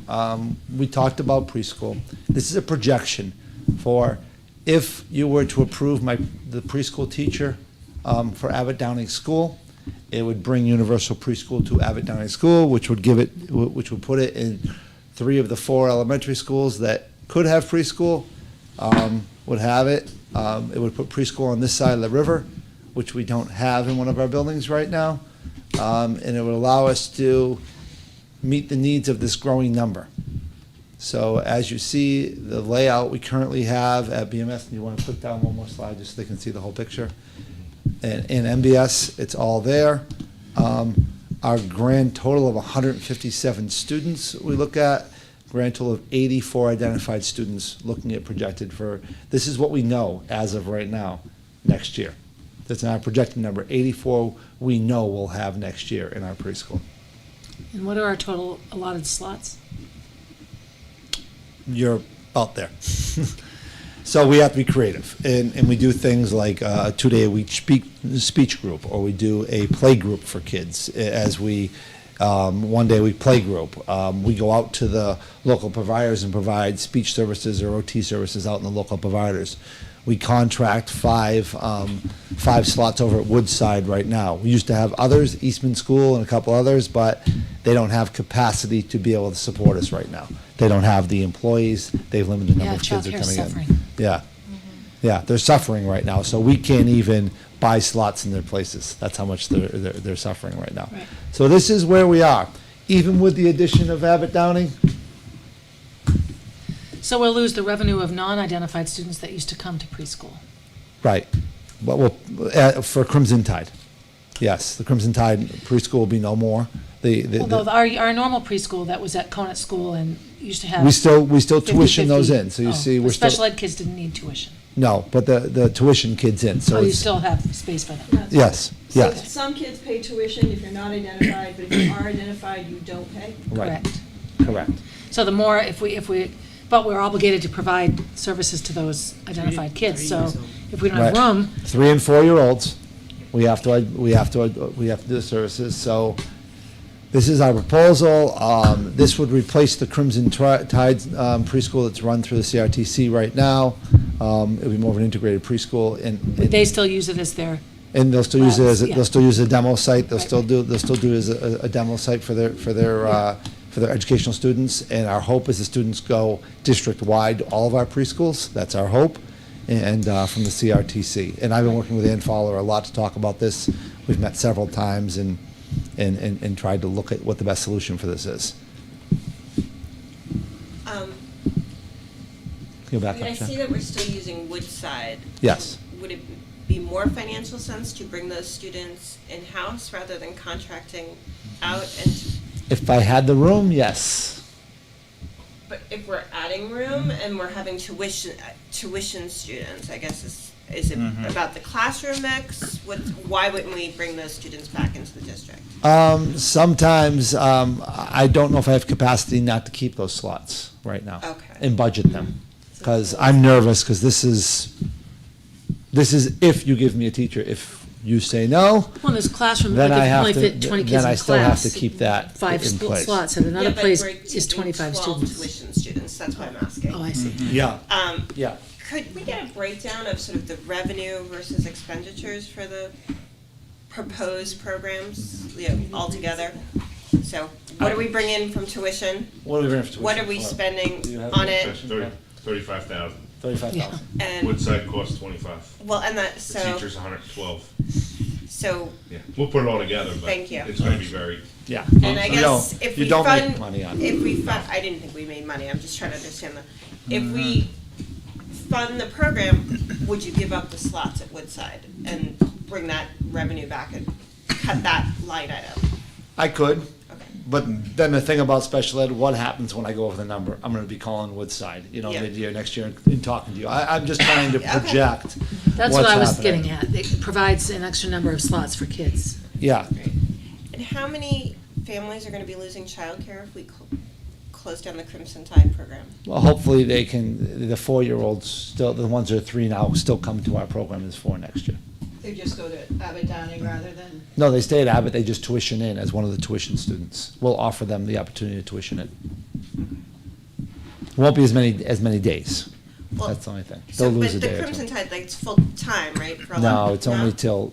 We talked about preschool. This is a projection for if you were to approve the preschool teacher for Abbott Downing School, it would bring universal preschool to Abbott Downing School, which would put it in 3 of the 4 elementary schools that could have preschool, would have it. It would put preschool on this side of the river, which we don't have in one of our buildings right now. And it would allow us to meet the needs of this growing number. So as you see, the layout we currently have at BMS, and you want to click down one more slide just so they can see the whole picture. And in MBS, it's all there. our grand total of 157 students we look at, grand total of 84 identified students looking at projected for, this is what we know as of right now, next year. That's not a projected number. 84 we know we'll have next year in our preschool. And what are our total allotted slots? You're out there. So we have to be creative, and we do things like a 2-day-a-week speech group, or we do a play group for kids as we, one day we play group. We go out to the local providers and provide speech services or OT services out in the local providers. We contract five slots over at Woodside right now. We used to have others, Eastman School and a couple others, but they don't have capacity to be able to support us right now. They don't have the employees. They've limited number of kids that are childcare's coming suffering. in. Yeah, yeah, they're suffering right now. So we can't even buy slots in their places. That's how much they're suffering right now. Right. So this is where we are. Even with the addition of Abbott Downing, So we'll lose the revenue of non-identified students that used to come to preschool. right, but for Crimson Tide, yes, the Crimson Tide preschool will be no more. Although our normal preschool that was at Conant School and used to have. We still 50, tuition those 50. in, so you Oh, see, but we're still. special ed kids didn't need tuition. No, but the tuition kids in, so Oh, you it's, still have space for them. That's yes, So yes, some kids pay tuition if you're not identified, but if you are identified, you don't pay. right, Correct. correct. So the more, but we're obligated to provide services to those identified kids, so if we don't have Right. room, 3 and 4-year-olds, we have to do the services, so this is our proposal. This would replace the Crimson Tide preschool that's run through the CRTC right now. It would be more of an integrated preschool, would they still use it as their, and they'll still use it as, Yeah. they'll still use a demo site, they'll Right. still do it as a demo site for their educational students, and our hope is the students go district-wide, all of our preschools, that's our hope, and from the CRTC. And I've been working with Ann Fowler a lot to talk about this. We've met several times and tried to look at what the best solution for this is. Go back I up, Jen. see that we're still using Woodside. Yes. Would it be more financial sense to bring those students in-house rather than contracting out? And If I had the room, yes. but if we're adding room and we're having tuition students, I guess is it about the classroom mix? Why wouldn't we bring those students back into the district? Sometimes, I don't know if I have capacity not to keep those slots right now. Okay. And budget them, because I'm nervous, because this is if you give me a teacher. If you say no, well, there's classroom, then like I if you have only to, fit 20 kids in then class. I still have to keep that Five in place. slots, and another Yeah, but place we're is taking 25 12 students. tuition students, that's why I'm asking. Oh, I see. Yeah, Um, yeah. Could we get a breakdown of sort of the revenue versus expenditures for the proposed programs, altogether? So what do we bring in from tuition? What are we bringing for tuition? What are we Hold on. spending Do you have on the it? question? 35,000. 35,000. And, Woodside costs 25. well, and that, The so, teacher's 112. so, Yeah, we'll put it all together, but Thank you. it's going to be very. Yeah. and I You guess don't- if you we don't make fund, money on it. if we fund, I didn't think we made money, I'm just trying to understand if we fund the program, would you give up the slots at Woodside and bring that revenue back and cut that line item? I could, Okay. but then the thing about special ed, what happens when I go over the number? I'm gonna be calling Woodside, Yeah. mid-year, next year, and talking to you. I'm just trying to Okay. project That's what's what I was happening. getting at. It provides an extra number of slots for kids. Yeah, And how many families are gonna be losing childcare if we close down the Crimson Tide program? well, hopefully they can, the 4-year-olds, still, the ones that are 3 now, still come to our program as 4 next year. They just go to Abbott Downing rather than. No, they stay at Abbott, they just tuition in as one of the tuition students. We'll offer them the opportunity to tuition in. Won't be as many days. Well, That's the only thing. So, They'll lose a but the day or Crimson two. Tide, like, it's full time, right? For a No, lot- it's only till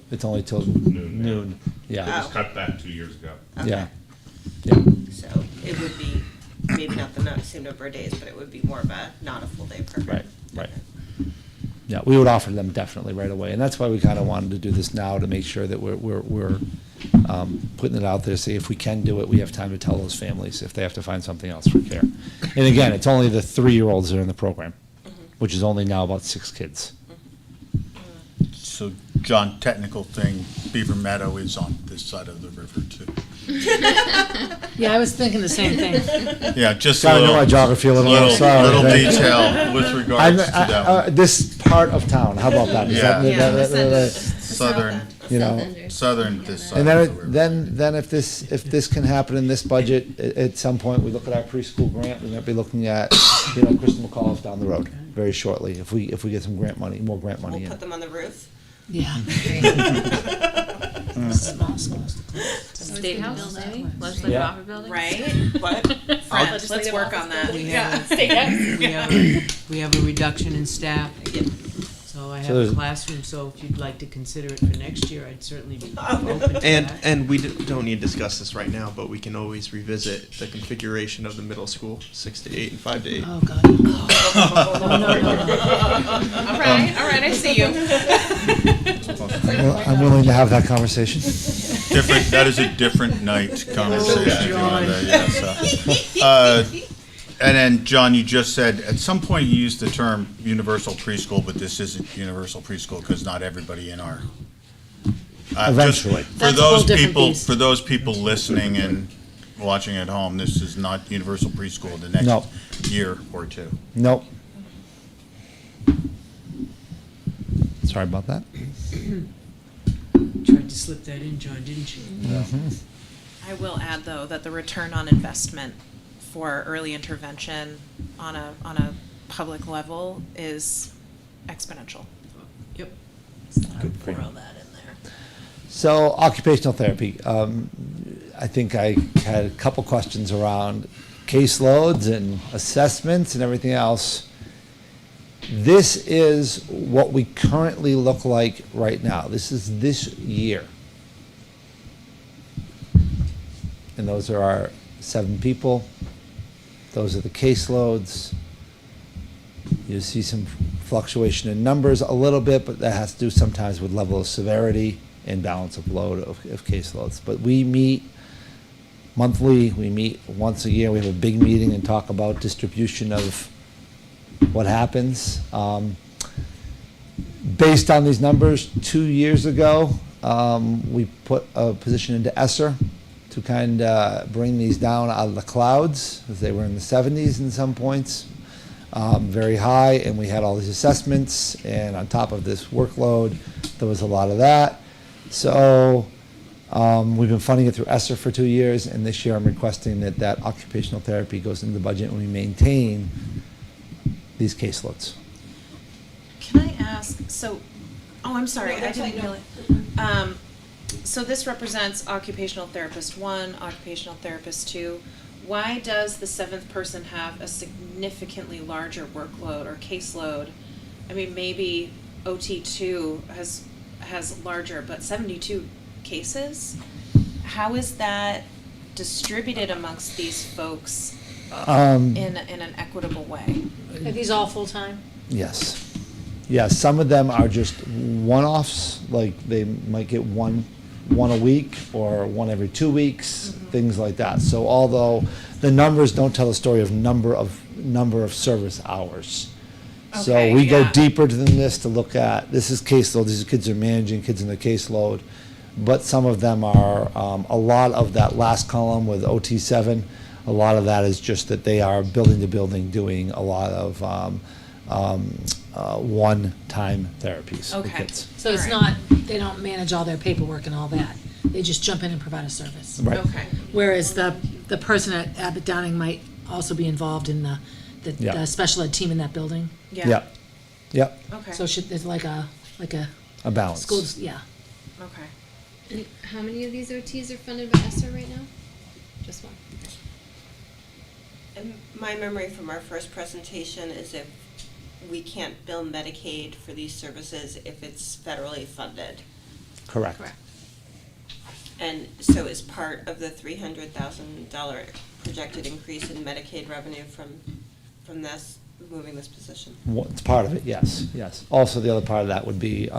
noon. It Yeah, was cut back 2 years ago. Okay. yeah, yeah. So it would be, maybe not the same number of days, but it would be more of a, not a full day program. Right. Yeah, we would offer them definitely right away, and that's why we kind of wanted to do this now, to make sure that we're putting it out there, see if we can do it, we have time to tell those families if they have to find something else for care. And again, it's only the 3-year-olds that are in the program, which is only now about 6 kids. So, John, technical thing, Beaver Meadow is on this side of the river too. Yeah, I was thinking the same thing. Yeah, just a Gotta know little, my geography a little more, sorry. little detail with regards to that one. This part of town, how about that? Is that- Yeah. that- You know, Southern, this side. And of the river. then if this can happen in this budget, at some point, we look at our preschool grant, we might be looking at, Crystal McCall's down the road very shortly, if we get some grant money, more grant money We'll in. put them on the roof. Yeah. Small. State House, maybe? Legislative Yeah. Office Building? Right? What? Friends, let's work on that. We have a reduction in staff. So I So have there's- a classroom, so if you'd like to consider it for next year, I'd certainly be open to And that. and we don't need to discuss this right now, but we can always revisit the configuration of the middle school, 6 to 8 and 5 to 8. Oh, God. No. All right, I see you. I'm willing to have that conversation. Different, that is a different night conversation. And then, John, you just said, at some point you used the term universal preschool, but this isn't universal preschool because not everybody in our. Eventually. That's a whole different beast. For those people listening and watching at home, this is not universal preschool the No. next year or two. Nope. Sorry about that. Tried to slip that in, John, didn't you? I will add, though, that the return on investment for early intervention on a public level is exponential. Yep. Throw that in there. So occupational therapy, I think I had a couple questions around caseloads and assessments and everything else. This is what we currently look like right now. This is this year. And those are our 7 people. Those are the caseloads. You see some fluctuation in numbers a little bit, but that has to do sometimes with level of severity and balance of load of caseloads. But we meet monthly, we meet once a year, we have a big meeting and talk about distribution of what happens. Based on these numbers, 2 years ago, we put a position into ESSER to kind of bring these down out of the clouds, as they were in the 70s in some points, very high, and we had all these assessments, and on top of this workload, there was a lot of that. So we've been funding it through ESSER for 2 years, and this year I'm requesting that occupational therapy goes into the budget and we maintain these caseloads. Can I ask, I'm sorry, No, I that's didn't fine, no. realize. So this represents occupational therapist 1, occupational therapist 2. Why does the 7th person have a significantly larger workload or caseload? I mean, maybe OT2 has larger, but 72 cases? How is that distributed amongst these folks in an equitable way? Are these all full-time? Yes. Yes, some of them are just one-offs, like they might get one a week or one every 2 weeks, things like that. So although the numbers don't tell the story of number of service hours. So Okay, we go yeah. deeper than this to look at, this is caseload, these kids are managing kids in the caseload, but some of them are, a lot of that last column with OT7, a lot of that is just that they are building to building doing a lot of one-time therapies with Okay. kids. So it's All right. not, they don't manage all their paperwork and all that. They just jump in and provide a service. Right. Okay. Whereas the person at Abbott Downing might also be involved in the Yeah. special ed team in that building. Yeah. Yep, Okay. So there's like a a balance. school, yeah. Okay. And how many of these OTs are funded by ESSER right now? Just one. And my memory from our first presentation is if we can't bill Medicaid for these services if it's federally funded. Correct. Correct. And so is part of the $300,000 projected increase in Medicaid revenue from this, moving this position? It's part of it, yes, yes. Also, the other part of that would be,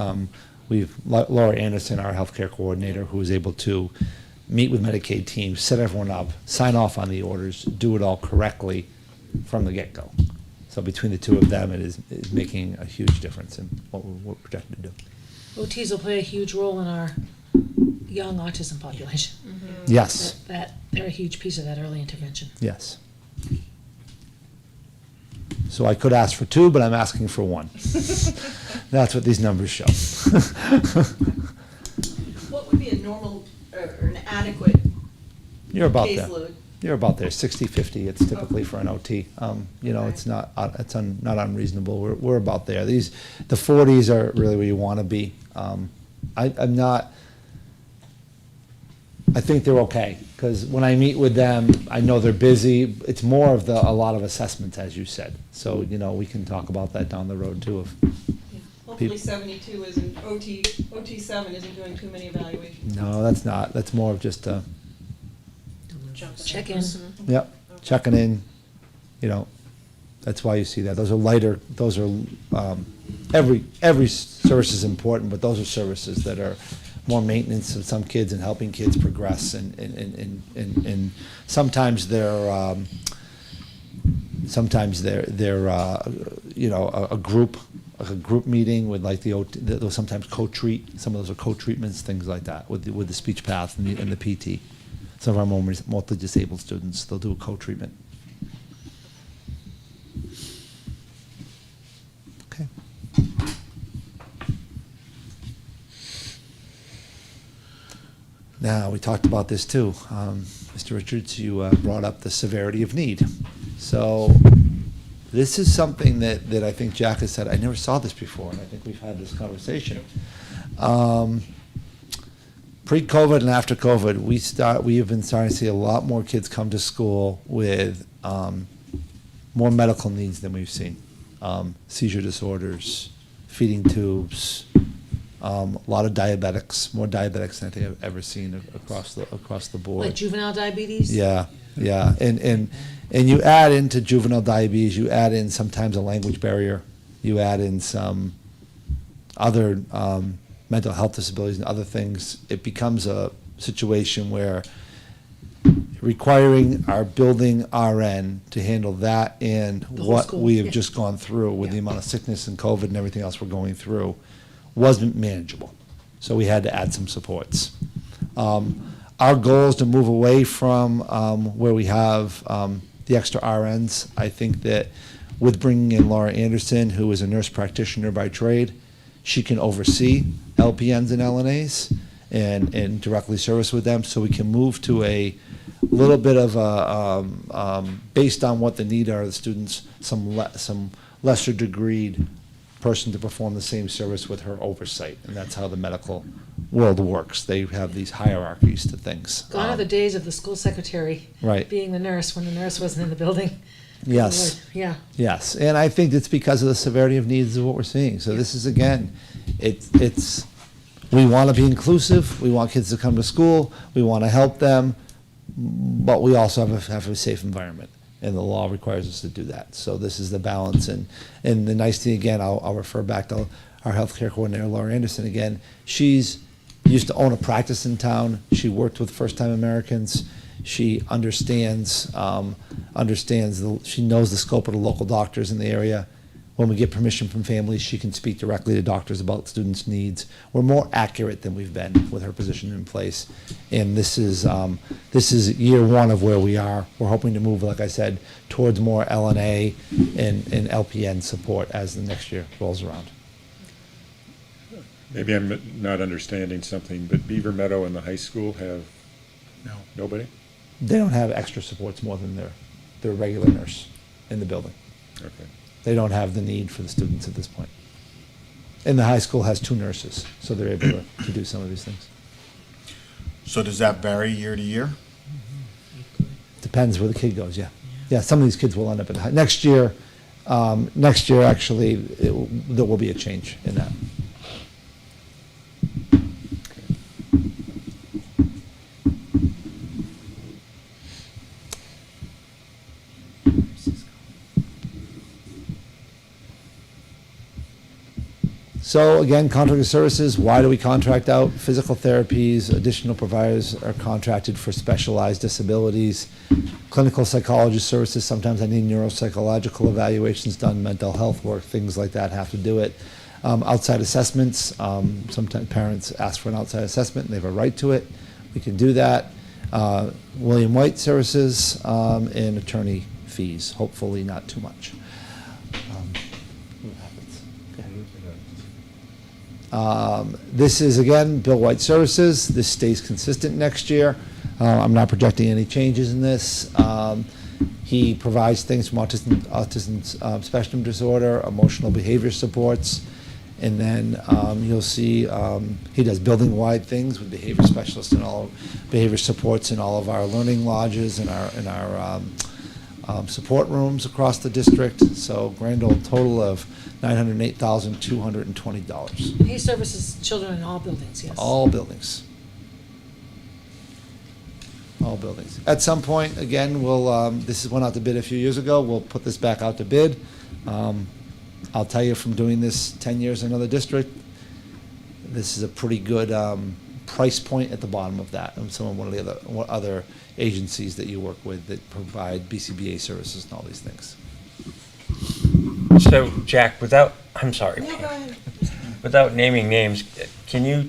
Laura Anderson, our healthcare coordinator, who is able to meet with Medicaid teams, set everyone up, sign off on the orders, do it all correctly from the get-go. So between the two of them, it is making a huge difference in what we're projected to do. OTs will play a huge role in our young autism population. Yes, They're a huge piece of that early intervention. yes. So I could ask for 2, but I'm asking for 1. That's what these numbers show. What would be a normal, or an adequate You're about there. caseload? You're about there, 60-50, it's typically for an OT. You know, Okay. it's not, not unreasonable, we're about there. The 40s are really where you want to be. I'm not, I think they're okay, because when I meet with them, I know they're busy. It's more of a lot of assessments, as you said. So, you know, we can talk about that down the road too. Hopefully 72 isn't, OT7 isn't doing too many evaluations. No, that's not, that's more of just Check in. yep, checking in, you know, that's why you see that. Those are lighter, those are, every service is important, but those are services that are more maintenance of some kids and helping kids progress, and sometimes they're, you know, a group, like a group meeting with like the OT, they'll sometimes co-treat, some of those are co-treatments, things like that, with the speech path and the PT. Some of our more multi-disabled students, they'll do a co-treatment. Okay. Now, we talked about this too. Mr. Richards, you brought up the severity of need. So this is something that I think Jack has said, I never saw this before, and I think we've had this conversation. Pre-COVID and after COVID, we have been starting to see a lot more kids come to school with more medical needs than we've seen. Seizure disorders, feeding tubes, a lot of diabetics, more diabetics than I think I've ever seen across the board. Like juvenile diabetes? Yeah, and you add into juvenile diabetes, you add in sometimes a language barrier, you add in some other mental health disabilities and other things. It becomes a situation where requiring our building RN to handle that and The whole what school, we have yeah. just gone through with the amount of sickness and COVID and everything else we're going through wasn't manageable. So we had to add some supports. Our goal is to move away from where we have the extra RNs. I think that with bringing in Laura Anderson, who is a nurse practitioner by trade, she can oversee LPNs and LNAs and directly service with them, so we can move to a little bit of a, based on what the need are of the students, some lesser degreed person to perform the same service with her oversight, and that's how the medical world works. They have these hierarchies to things. Gone are the days of the school secretary Right. being the nurse when the nurse wasn't in the building. Yes. Yeah. Yes, and I think it's because of the severity of needs of what we're seeing. So this is, again, it's we want to be inclusive. We want kids to come to school. We want to help them, but we also have a safe environment, and the law requires us to do that. So this is the balance, and the nice thing, again, I'll refer back to our healthcare coordinator, Laura Anderson. Again, she's used to own a practice in town. She worked with first-time Americans. She understands, she knows the scope of the local doctors in the area. When we get permission from families, she can speak directly to doctors about students' needs. We're more accurate than we've been with her position in place. And this is year one of where we are. We're hoping to move, like I said, towards more LNA and LPN support as the next year rolls around. Maybe I'm not understanding something, but Beaver Meadow and the high school have nobody? They don't have extra supports more than their regular nurse in the building. Okay. They don't have the need for the students at this point. And the high school has 2 nurses, so they're able to do some of these things. So does that vary year to year? Depends where the kid goes, yeah. Yeah, some of these kids will end up in the high. Next year, actually, there will be a change in that. So again, contracted services, why do we contract out? Physical therapies, additional providers are contracted for specialized disabilities. Clinical psychology services, sometimes I need neuropsychological evaluations done, mental health work, things like that have to do it. Outside assessments, sometimes parents ask for an outside assessment and they have a right to it. We can do that. William White services, and attorney fees, hopefully not too much. What happens? This is, again, Bill White services. This stays consistent next year. I'm not projecting any changes in this. He provides things from autism spectrum disorder, emotional behavior supports, and then you'll see he does building-wide things with behavior specialists and all behavior supports in all of our learning lodges and our support rooms across the district. So grand old total of $908,220. He services children in all buildings, yes. All buildings. All buildings. At some point, again, we'll, this went out to bid a few years ago, we'll put this back out to bid. I'll tell you, from doing this 10 years in another district, this is a pretty good price point at the bottom of that, and one of the other agencies that you work with that provide BCBA services and all these things. So, Jack, I'm sorry. No, go ahead. Without naming names, can you,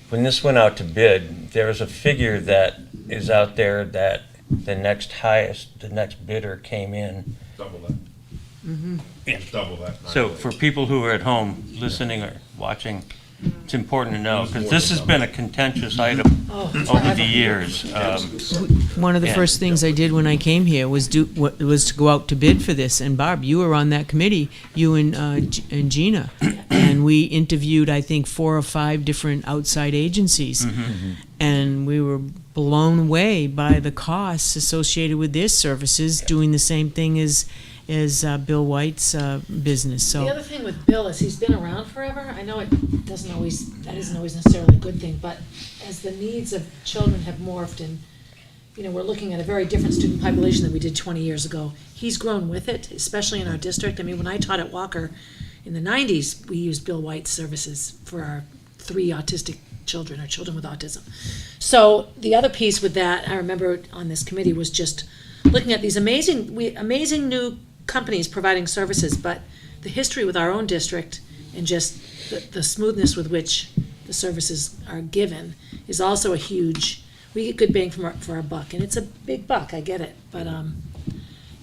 when this went out to bid, there was a figure that is out there that the next bidder came in. Double that. Yeah. Double that. So for people who are at home listening or watching, it's important to know, because this has been a contentious item over the years. One of the Yeah. first things I did when I came here was to go out to bid for this. And Barb, you were on that committee, you and Gina, and we interviewed, I think, 4 or 5 different outside agencies, and we were blown away by the costs associated with their services, doing the same thing as Bill White's business. So The other thing with Bill is he's been around forever. I know that isn't always necessarily a good thing, but as the needs of children have morphed and, we're looking at a very different student population than we did 20 years ago, he's grown with it, especially in our district. I mean, when I taught at Walker in the 90s, we used Bill White's services for our 3 autistic children, or children with autism. So the other piece with that, I remember on this committee, was just looking at these amazing new companies providing services, but the history with our own district and just the smoothness with which the services are given is also a huge, we get good bang for our buck, and it's a big buck, I get it, but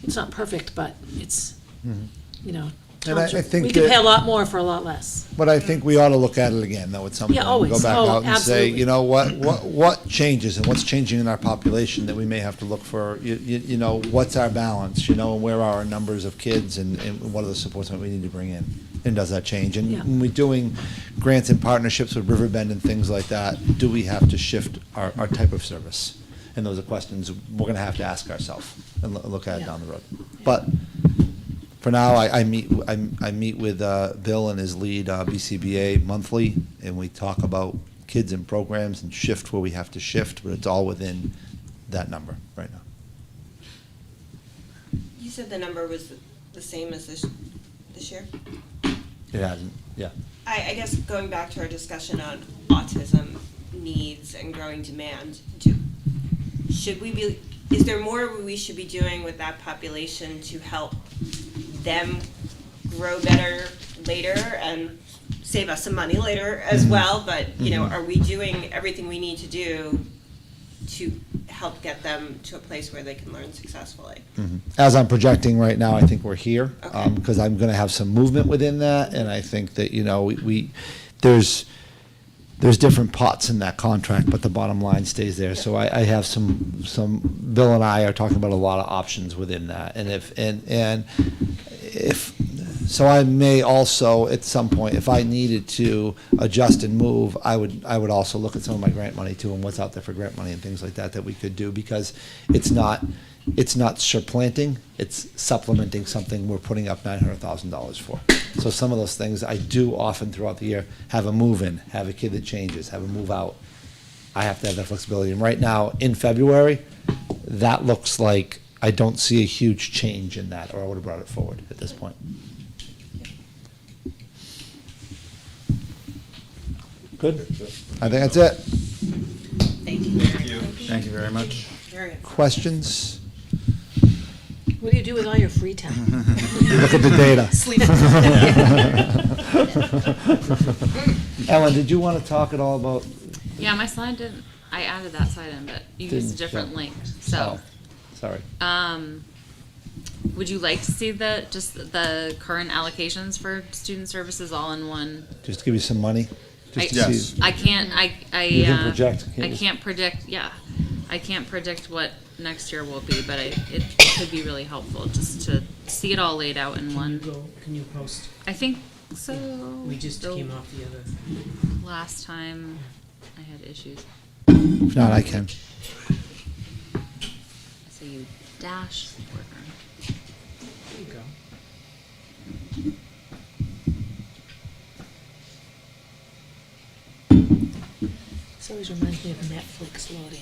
it's not perfect, but it's, And I think we could that- pay a lot more for a lot less. But I think we ought to look at it again, though, at some point. Yeah, always. Go back Oh, out and say, absolutely. what changes and what's changing in our population that we may have to look for, what's our balance, and where are our numbers of kids and what are the supports that we need to bring in? And does that change? And Yeah. when we're doing grants and partnerships with Riverbend and things like that, do we have to shift our type of service? And those are questions we're gonna have to ask ourselves and look at it Yeah. down the road. But for now, I meet with Bill and his lead BCBA monthly, and we talk about kids and programs and shift where we have to shift, but it's all within that number right now. You said the number was the same as this year? It hasn't, yeah. I guess going back to our discussion on autism needs and growing demand, is there more we should be doing with that population to help them grow better later and save us some money later as well? But, are we doing everything we need to do to help get them to a place where they can learn successfully? As I'm projecting right now, I think we're here, Okay. because I'm gonna have some movement within that, and I think that, there's different pots in that contract, but the bottom line stays there. So I have some, Bill and I are talking about a lot of options within that. And if, so I may also, at some point, if I needed to adjust and move, I would also look at some of my grant money too, and what's out there for grant money and things like that we could do, because it's not supplanting, it's supplementing something we're putting up $900,000 for. So some of those things I do often throughout the year, have a move in, have a kid that changes, have a move out. I have to have that flexibility. And right now, in February, that looks like I don't see a huge change in that, or I would have brought it forward at this point. Good? I think that's it. Thank you. Thank you very much. Very good. Questions? What do you do with all your free time? Look at the data. Sleep. Ellen, did you want to talk at all about? Yeah, my slide didn't. I added that side in, but you used a Didn't different show. link. So, Oh, sorry. would you like to see the current allocations for student services all in one? Just to give you some money. Just to Yes. see. I can't. You can project, can't I you? can't predict. Yeah, I can't predict what next year will be, but it could be really helpful just to see it all laid out in one. Can you post? I think so. We just The came off the other. last time I had issues. If not, I can. So you dash. There you go. This always reminds me of Netflix loading.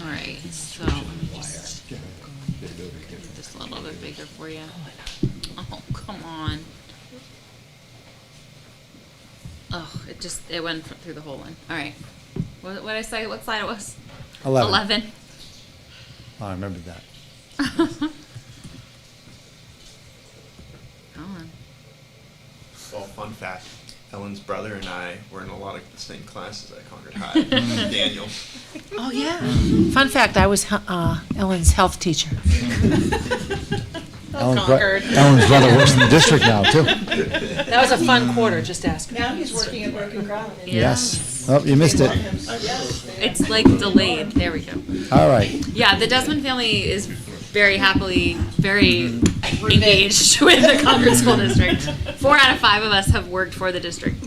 All right, so let me just make this a little bit bigger for you. Oh, come on. Oh, it went through the whole one. All right. What did I say? What slide it was? 11. Oh, I remembered that. Come on. Well, fun fact, Ellen's brother and I were in a lot of the same classes at Concord High. Daniel. Oh, yeah. Fun fact, I was Ellen's health teacher. Ellen's Concord. Ellen's brother works in the district now, too. That was a fun quarter, just asking. Now he's working at Broken Crown. Yeah. Yes. Oh, you missed it. Yes. It's like delayed. There we go. All right. Yeah, the Desmond family is very happily, very engaged with the Concord School District. 4 out of 5 of us have worked for the district.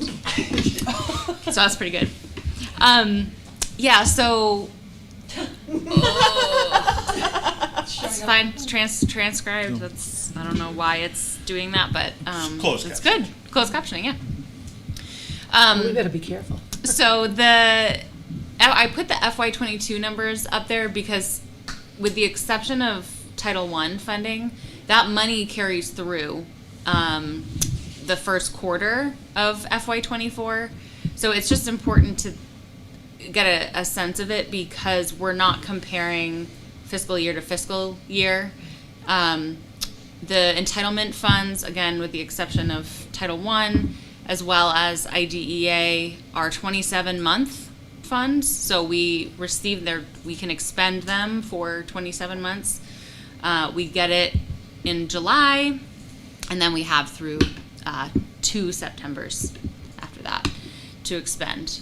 So that's pretty good. Yeah, so. It's fine. It's transcribed. I don't know why it's doing that, but Closed it's captioning. good. Closed captioning, yeah. We better be careful. So I put the FY22 numbers up there because, with the exception of Title I funding, that money carries through the first quarter of FY24. So it's just important to get a sense of it because we're not comparing fiscal year to fiscal year. The entitlement funds, again, with the exception of Title I, as well as IDEA, are 27-month funds. So we can expend them for 27 months. We get it in July, and then we have through 2 Septembers after that to expend.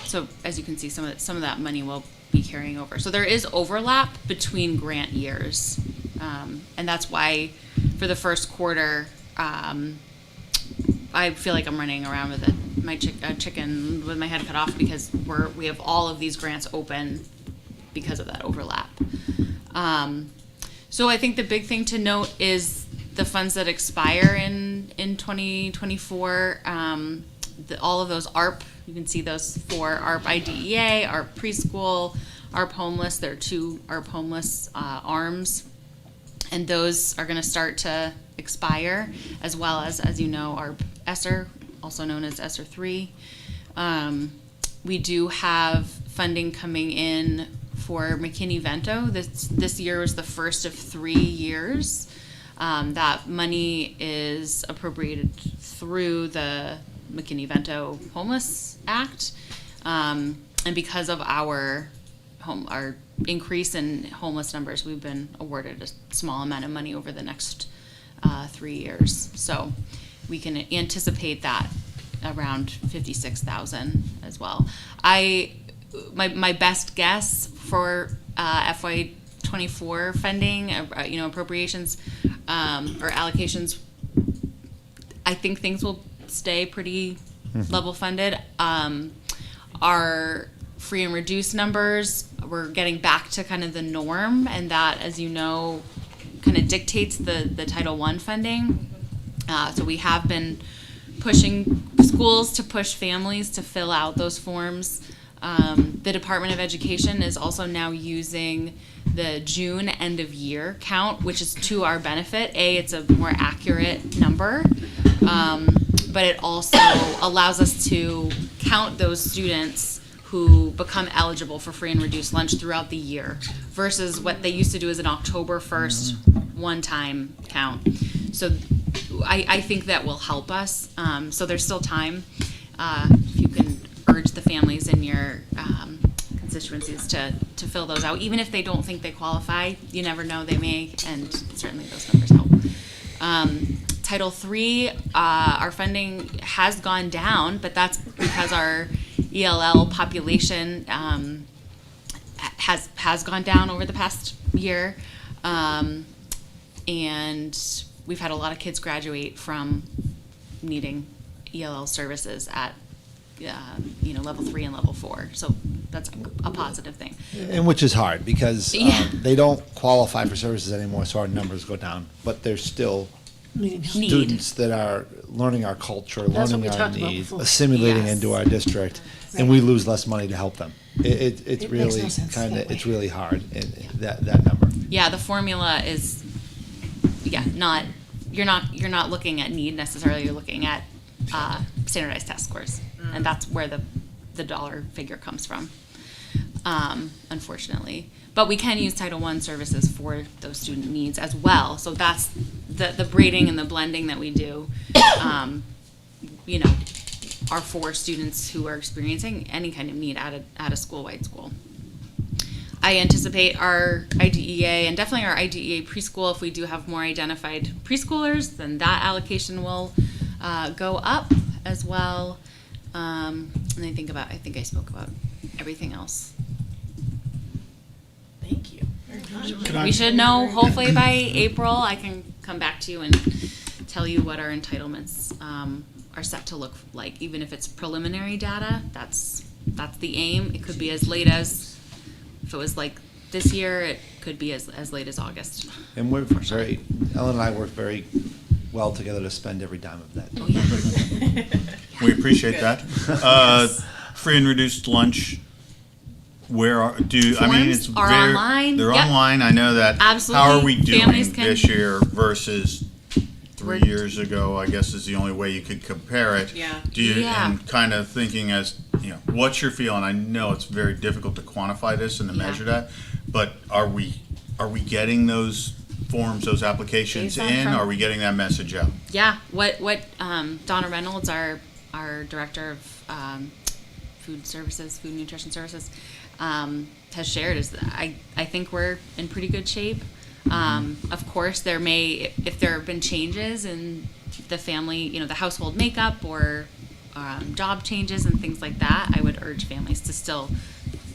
So as you can see, some of that money will be carrying over. So there is overlap between grant years, and that's why for the first quarter, I feel like I'm running around with my chicken with my head cut off because we have all of these grants open because of that overlap. So I think the big thing to note is the funds that expire in 2024. All of those ARP, you can see those for ARP IDEA, ARP preschool, ARP homeless. There are 2 ARP homeless arms, and those are going to start to expire, as well as you know, ARP ESSER, also known as ESSER 3. We do have funding coming in for McKinney-Vento. This year was the first of 3 years. That money is appropriated through the McKinney-Vento Homeless Act, and because of our increase in homeless numbers, we've been awarded a small amount of money over the next 3 years. So we can anticipate that around 56,000 as well. My best guess for FY24 funding, appropriations or allocations, I think things will stay pretty level funded. Our free and reduced numbers, we're getting back to kind of the norm, and that, as you know, kind of dictates the Title I funding. So we have been pushing schools to push families to fill out those forms. The Department of Education is also now using the June end of year count, which is to our benefit. It's a more accurate number, but it also allows us to count those students who become eligible for free and reduced lunch throughout the year versus what they used to do as an October 1st one-time count. So I think that will help us. So there's still time. If you can urge the families in your constituencies to fill those out, even if they don't think they qualify, you never know, they may, and certainly those numbers help. Title III, our funding has gone down, but that's because our ELL population has gone down over the past year, and we've had a lot of kids graduate from needing ELL services at level 3 and level 4. So that's a positive thing. And which is hard because Yeah. they don't qualify for services anymore, so our numbers go down. But there's still students that are learning our culture, That's what learning we our talked about needs, before. assimilating Yes. into our district, and we lose less money to help them. It's It makes really no sense kind that of, way. it's really hard, that number. Yeah, the formula is, you're not looking at need necessarily, you're looking at standardized test scores. And that's where the dollar figure comes from, unfortunately. But we can use Title I services for those student needs as well. So that's the braiding and the blending that we do, are for students who are experiencing any kind of need at a school-wide school. I anticipate our IDEA and definitely our IDEA preschool, if we do have more identified preschoolers, then that allocation will go up as well. And I think I spoke about everything else. Thank you. We should know hopefully by April. I can come back to you and tell you what our entitlements are set to look like. Even if it's preliminary data, that's the aim. It could be as late as, if it was like this year, it could be as late as August. And Ellen and I work very well together to spend every dime of that. Oh, yeah. We appreciate that. Free and reduced lunch. It's are online. They're Yep. online. I know that. Absolutely. How are we doing Families can- this year versus 3 We're- years ago? I guess is the only way you could compare it. Yeah. Yeah. And kind of thinking as what's your feel? And I know it's very difficult to quantify this and to Yeah. measure that, but are we getting those forms, those applications Based on in? from- Are we getting that message out? Yeah, what Donna Reynolds, our director of food nutrition services, has shared is that I think we're in pretty good shape. Of course, if there have been changes in the family, the household makeup or job changes and things like that, I would urge families to still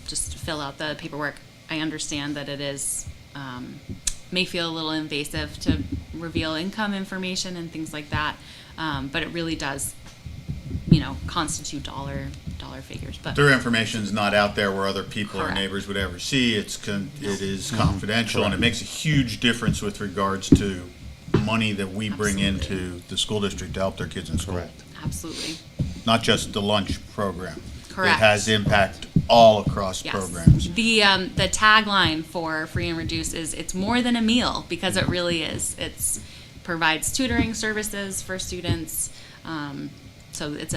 just fill out the paperwork. I understand that it is may feel a little invasive to reveal income information and things like that, but it really does, constitute dollar figures. But Their information's not out there where other people or Correct. neighbors would ever see. It is confidential, and it makes a huge difference with regards to money that we bring Absolutely. into the school district to help their kids in school. Correct. absolutely, Not just the lunch program. Correct. It has impact all across yes. programs. The tagline for Free and Reduce is "It's more than a meal," because it really is. It's provides tutoring services for students. So it's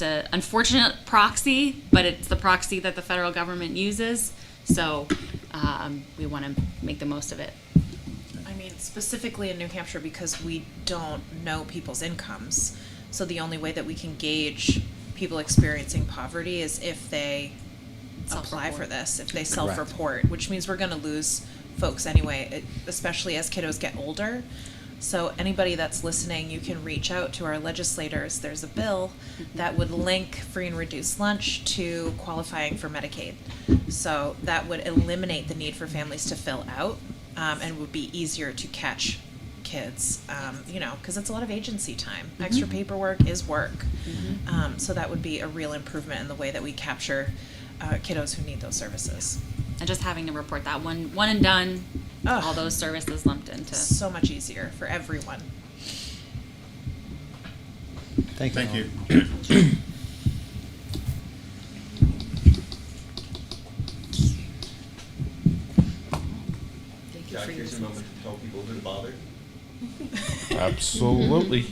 a unfortunate proxy, but it's the proxy that the federal government uses. So we want to make the most of it. I mean, specifically in New Hampshire, because we don't know people's incomes. So the only way that we can gauge people experiencing poverty is if they apply for this, if they self-report, which means we're going to lose folks anyway, especially as kiddos get older. So anybody that's listening, you can reach out to our legislators. There's a bill that would link free and reduced lunch to qualifying for Medicaid. So that would eliminate the need for families to fill out, and would be easier to catch kids, because it's a lot of agency time. Extra paperwork is work. So that would be a real improvement in the way that we capture kiddos who need those services. And just having to report that one and done, Ugh. all those services lumped into. So much easier for everyone. Thank you. Thank you. Jack, here's your moment to tell people who to bother. Absolutely.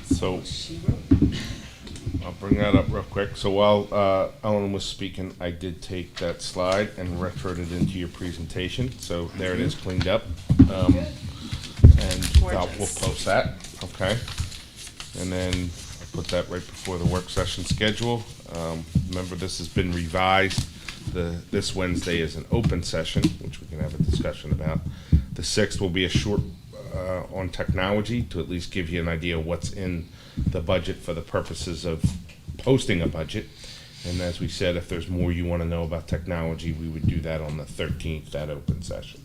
So, I'll bring bring that up real quick. So while Ellen was speaking, I did take that slide and retroed it into your presentation. So there it is, cleaned up. And we'll post that, okay? And then I put that right before the work session schedule. Remember, this has been revised. This Wednesday is an open session, which we can have a discussion about. The 6th will be a short on technology to at least give you an idea of what's in the budget for the purposes of posting a budget. And as we said, if there's more you want to know about technology, we would do that on the 13th, that open session.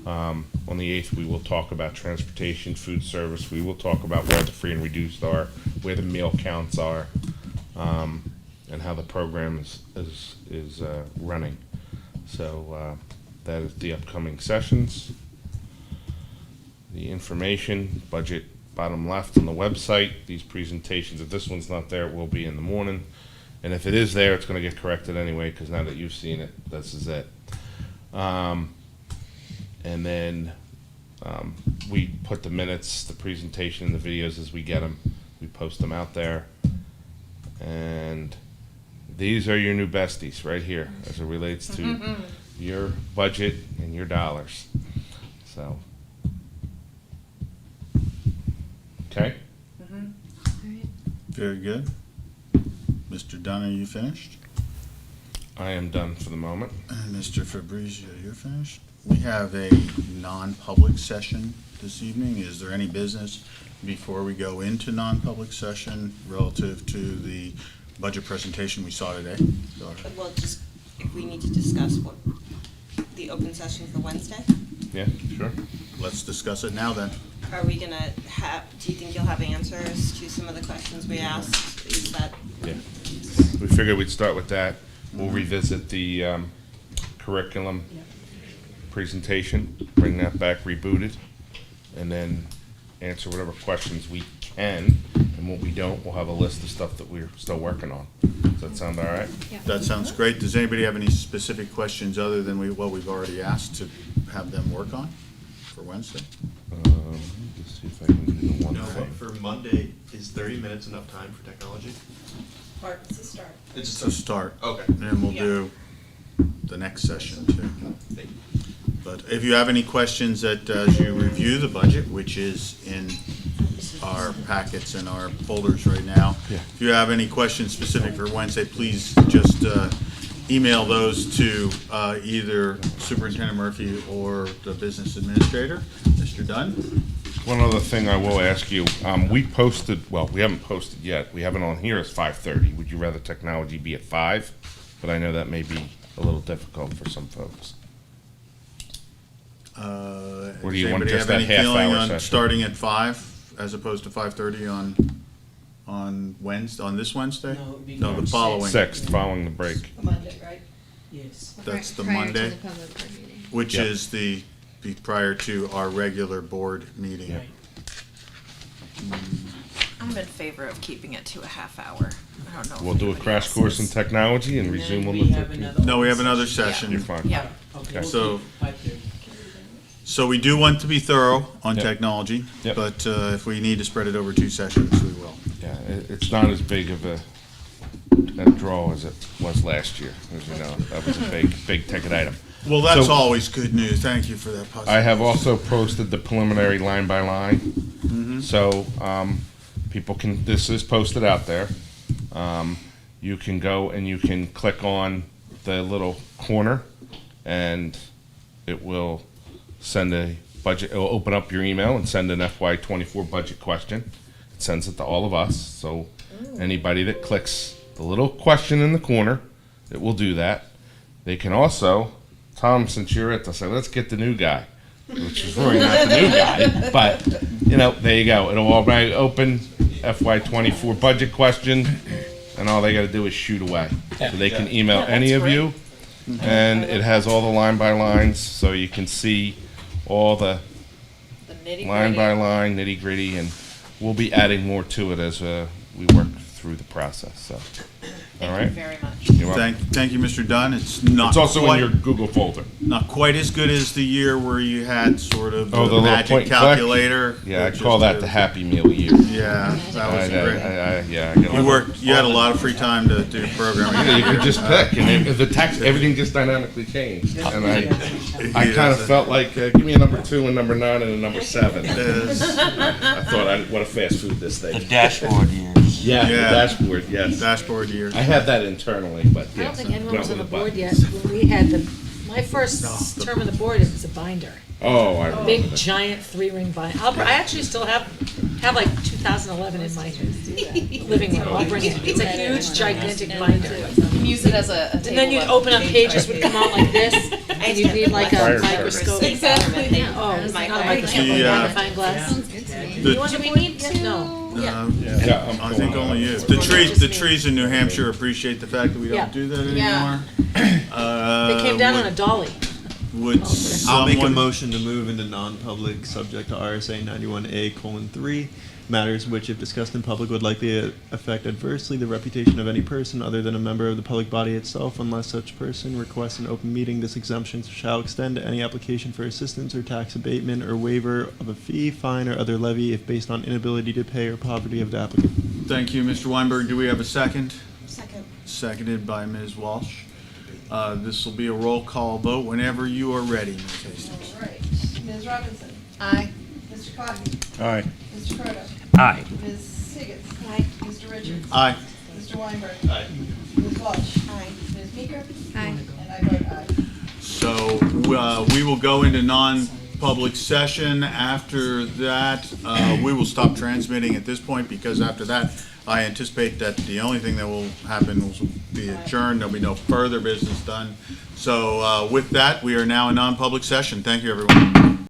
On the 8th, we will talk about transportation, food service. We will talk about where the free and reduced are, where the meal counts are, and how the program is running. So that is the upcoming sessions. The information, budget, bottom left on the website. These presentations, if this one's not there, it will be in the morning. And if it is there, it's going to get corrected anyway, because now that you've seen it, this is it. And then we put the minutes, the presentation, and the videos as we get them. We post them out there. And these are your new besties right here as it relates to your budget and your dollars. So, okay? Very good. Mr. Dunn, are you finished? I am done for the moment. And Mr. Fabrizio, you're finished? We have a non-public session this evening. Is there any business before we go into non-public session relative to the budget presentation we saw today? Well, just if we need to discuss what the open session for Wednesday, Yeah, sure. Let's discuss it now then. are we gonna have, do you think you'll have answers to some of the questions we asked? Is that, Yeah. We figured we'd start with that. We'll revisit the curriculum presentation, bring that back rebooted, and then answer whatever questions we can. And what we don't, we'll have a list of stuff that we're still working on. Does that sound all right? That sounds great. Does anybody have any specific questions other than what we've already asked to have them work on for Wednesday? Let's see if I can do the one No, thing. for Monday, is 30 minutes enough time for technology? Or it's a start. It's To start. Okay. And we'll Yeah. do the next session too. Thank you. But if you have any questions that as you review the budget, which is in our packets and our folders right now, Yeah. if you have any questions specific for Wednesday, please just email those to either Superintendent Murphy or the business administrator, Mr. Dunn. One other thing I will ask you, we posted, well, we haven't posted yet. We have it on here as 5:30. Would you rather technology be at 5? But I know that may be a little difficult for some folks. Or do you want just that half hour session? Starting at 5 as opposed to 5:30 on Wednesday, on this Wednesday? No, it'd be No, the on following. 6th, following the break. Monday, right? Yes. That's the Prior Monday, to the public board meeting. which Yep. is the prior to our regular board meeting. Right. I'm in favor of keeping it to a half hour. I don't know. if We'll do a anybody crash else course in is. technology and And resume then on we the have 13th. another No, we have open another session. You're session. fine. Yeah. Okay, we'll So- do 5:30. So we do want to be thorough on Yep. technology, Yep. but if we need to spread it over 2 sessions, we will. Yeah, it's not as big of a draw as it was last year, as you know. That was a big ticket item. Well, that's So- always good news. Thank you for that. I have also posted the preliminary line by line. So, people can, this is posted out there. You can go and you can click on the little corner and it will send a budget, it will open up your email and send an FY24 budget question. It sends it to all of us, so anybody that clicks the little question in the corner, it will do that. They can also, Tom, since you're at the, say, let's get the new guy, which is really not the new guy, but, you know, there you go. It'll already open FY24 budget question, and all they gotta do is shoot away. So they can email any of you, and it has all the line by lines, so you can see all the The nitty line by gritty. line, nitty gritty, and we'll be adding more to it as we work through the process, so. All Thank right. you very much. You're welcome. Thank you, Mr. Dunn. It's not It's also quite, in your Google folder. not quite as good as the year where you had sort of Oh, the the little magic point and click? calculator. Yeah, I that call just that did- the Happy Meal year. Yeah, that was great. Yeah, I got You worked. You had a lot of free time to do programming. Yeah, you could just pick, and the text, everything just dynamically changed. And I kind of felt like, give me a number 2, and number 9, and a number 7. I thought, what a fast food this thing. The dashboard years. Yeah, Yeah. the dashboard, yes. Dashboard year. I had that internally, but I don't yes. think anyone not was on the with a board button. yet. When we had my first term on the board, it was a binder. Oh, I remember Big that. giant 3-ring binder. I actually still have like 2011 in my living room. I'll bring it. It's a huge, gigantic binder. You can use it as a And then you'd open up pages would come out like this, and you'd need like a Fire microscope. Exactly. Oh, it's not a microscope, The, a magnifying glass. Sounds good to me. The- You want to be No. Yeah, I think only you. The trees in New Hampshire appreciate the fact that we Yeah. don't do that Yeah. anymore. They came down on a dolly. Would I'll make a someone- motion to move into non-public subject to RSA 91A:3, matters which, if discussed in public, would likely affect adversely the reputation of any person other than a member of the public body itself, unless such person requests an open meeting. This exemption shall extend to any application for assistance or tax abatement or waiver of a fee, fine, or other levy if based on inability to pay or poverty of the applicant. Thank you, Mr. Weinberg. Do we have a second? Second. Seconded by Ms. Walsh. This will be a roll call vote whenever you are ready, Ms. Hastings. All right. Ms. Robinson? Aye. Mr. Cotton? Aye. Mr. Croto? Aye. Ms. Higgins? Aye. Mr. Richards? Aye. Mr. Weinberg? Aye. Ms. Walsh? Aye. Ms. Meeker? Aye. And I vote aye. So we will go into non-public session. After that, we will stop transmitting at this point because after that, I anticipate that the only thing that will happen will be adjourned. There'll be no further business done. So with that, we are now in non-public session. Thank you, everyone.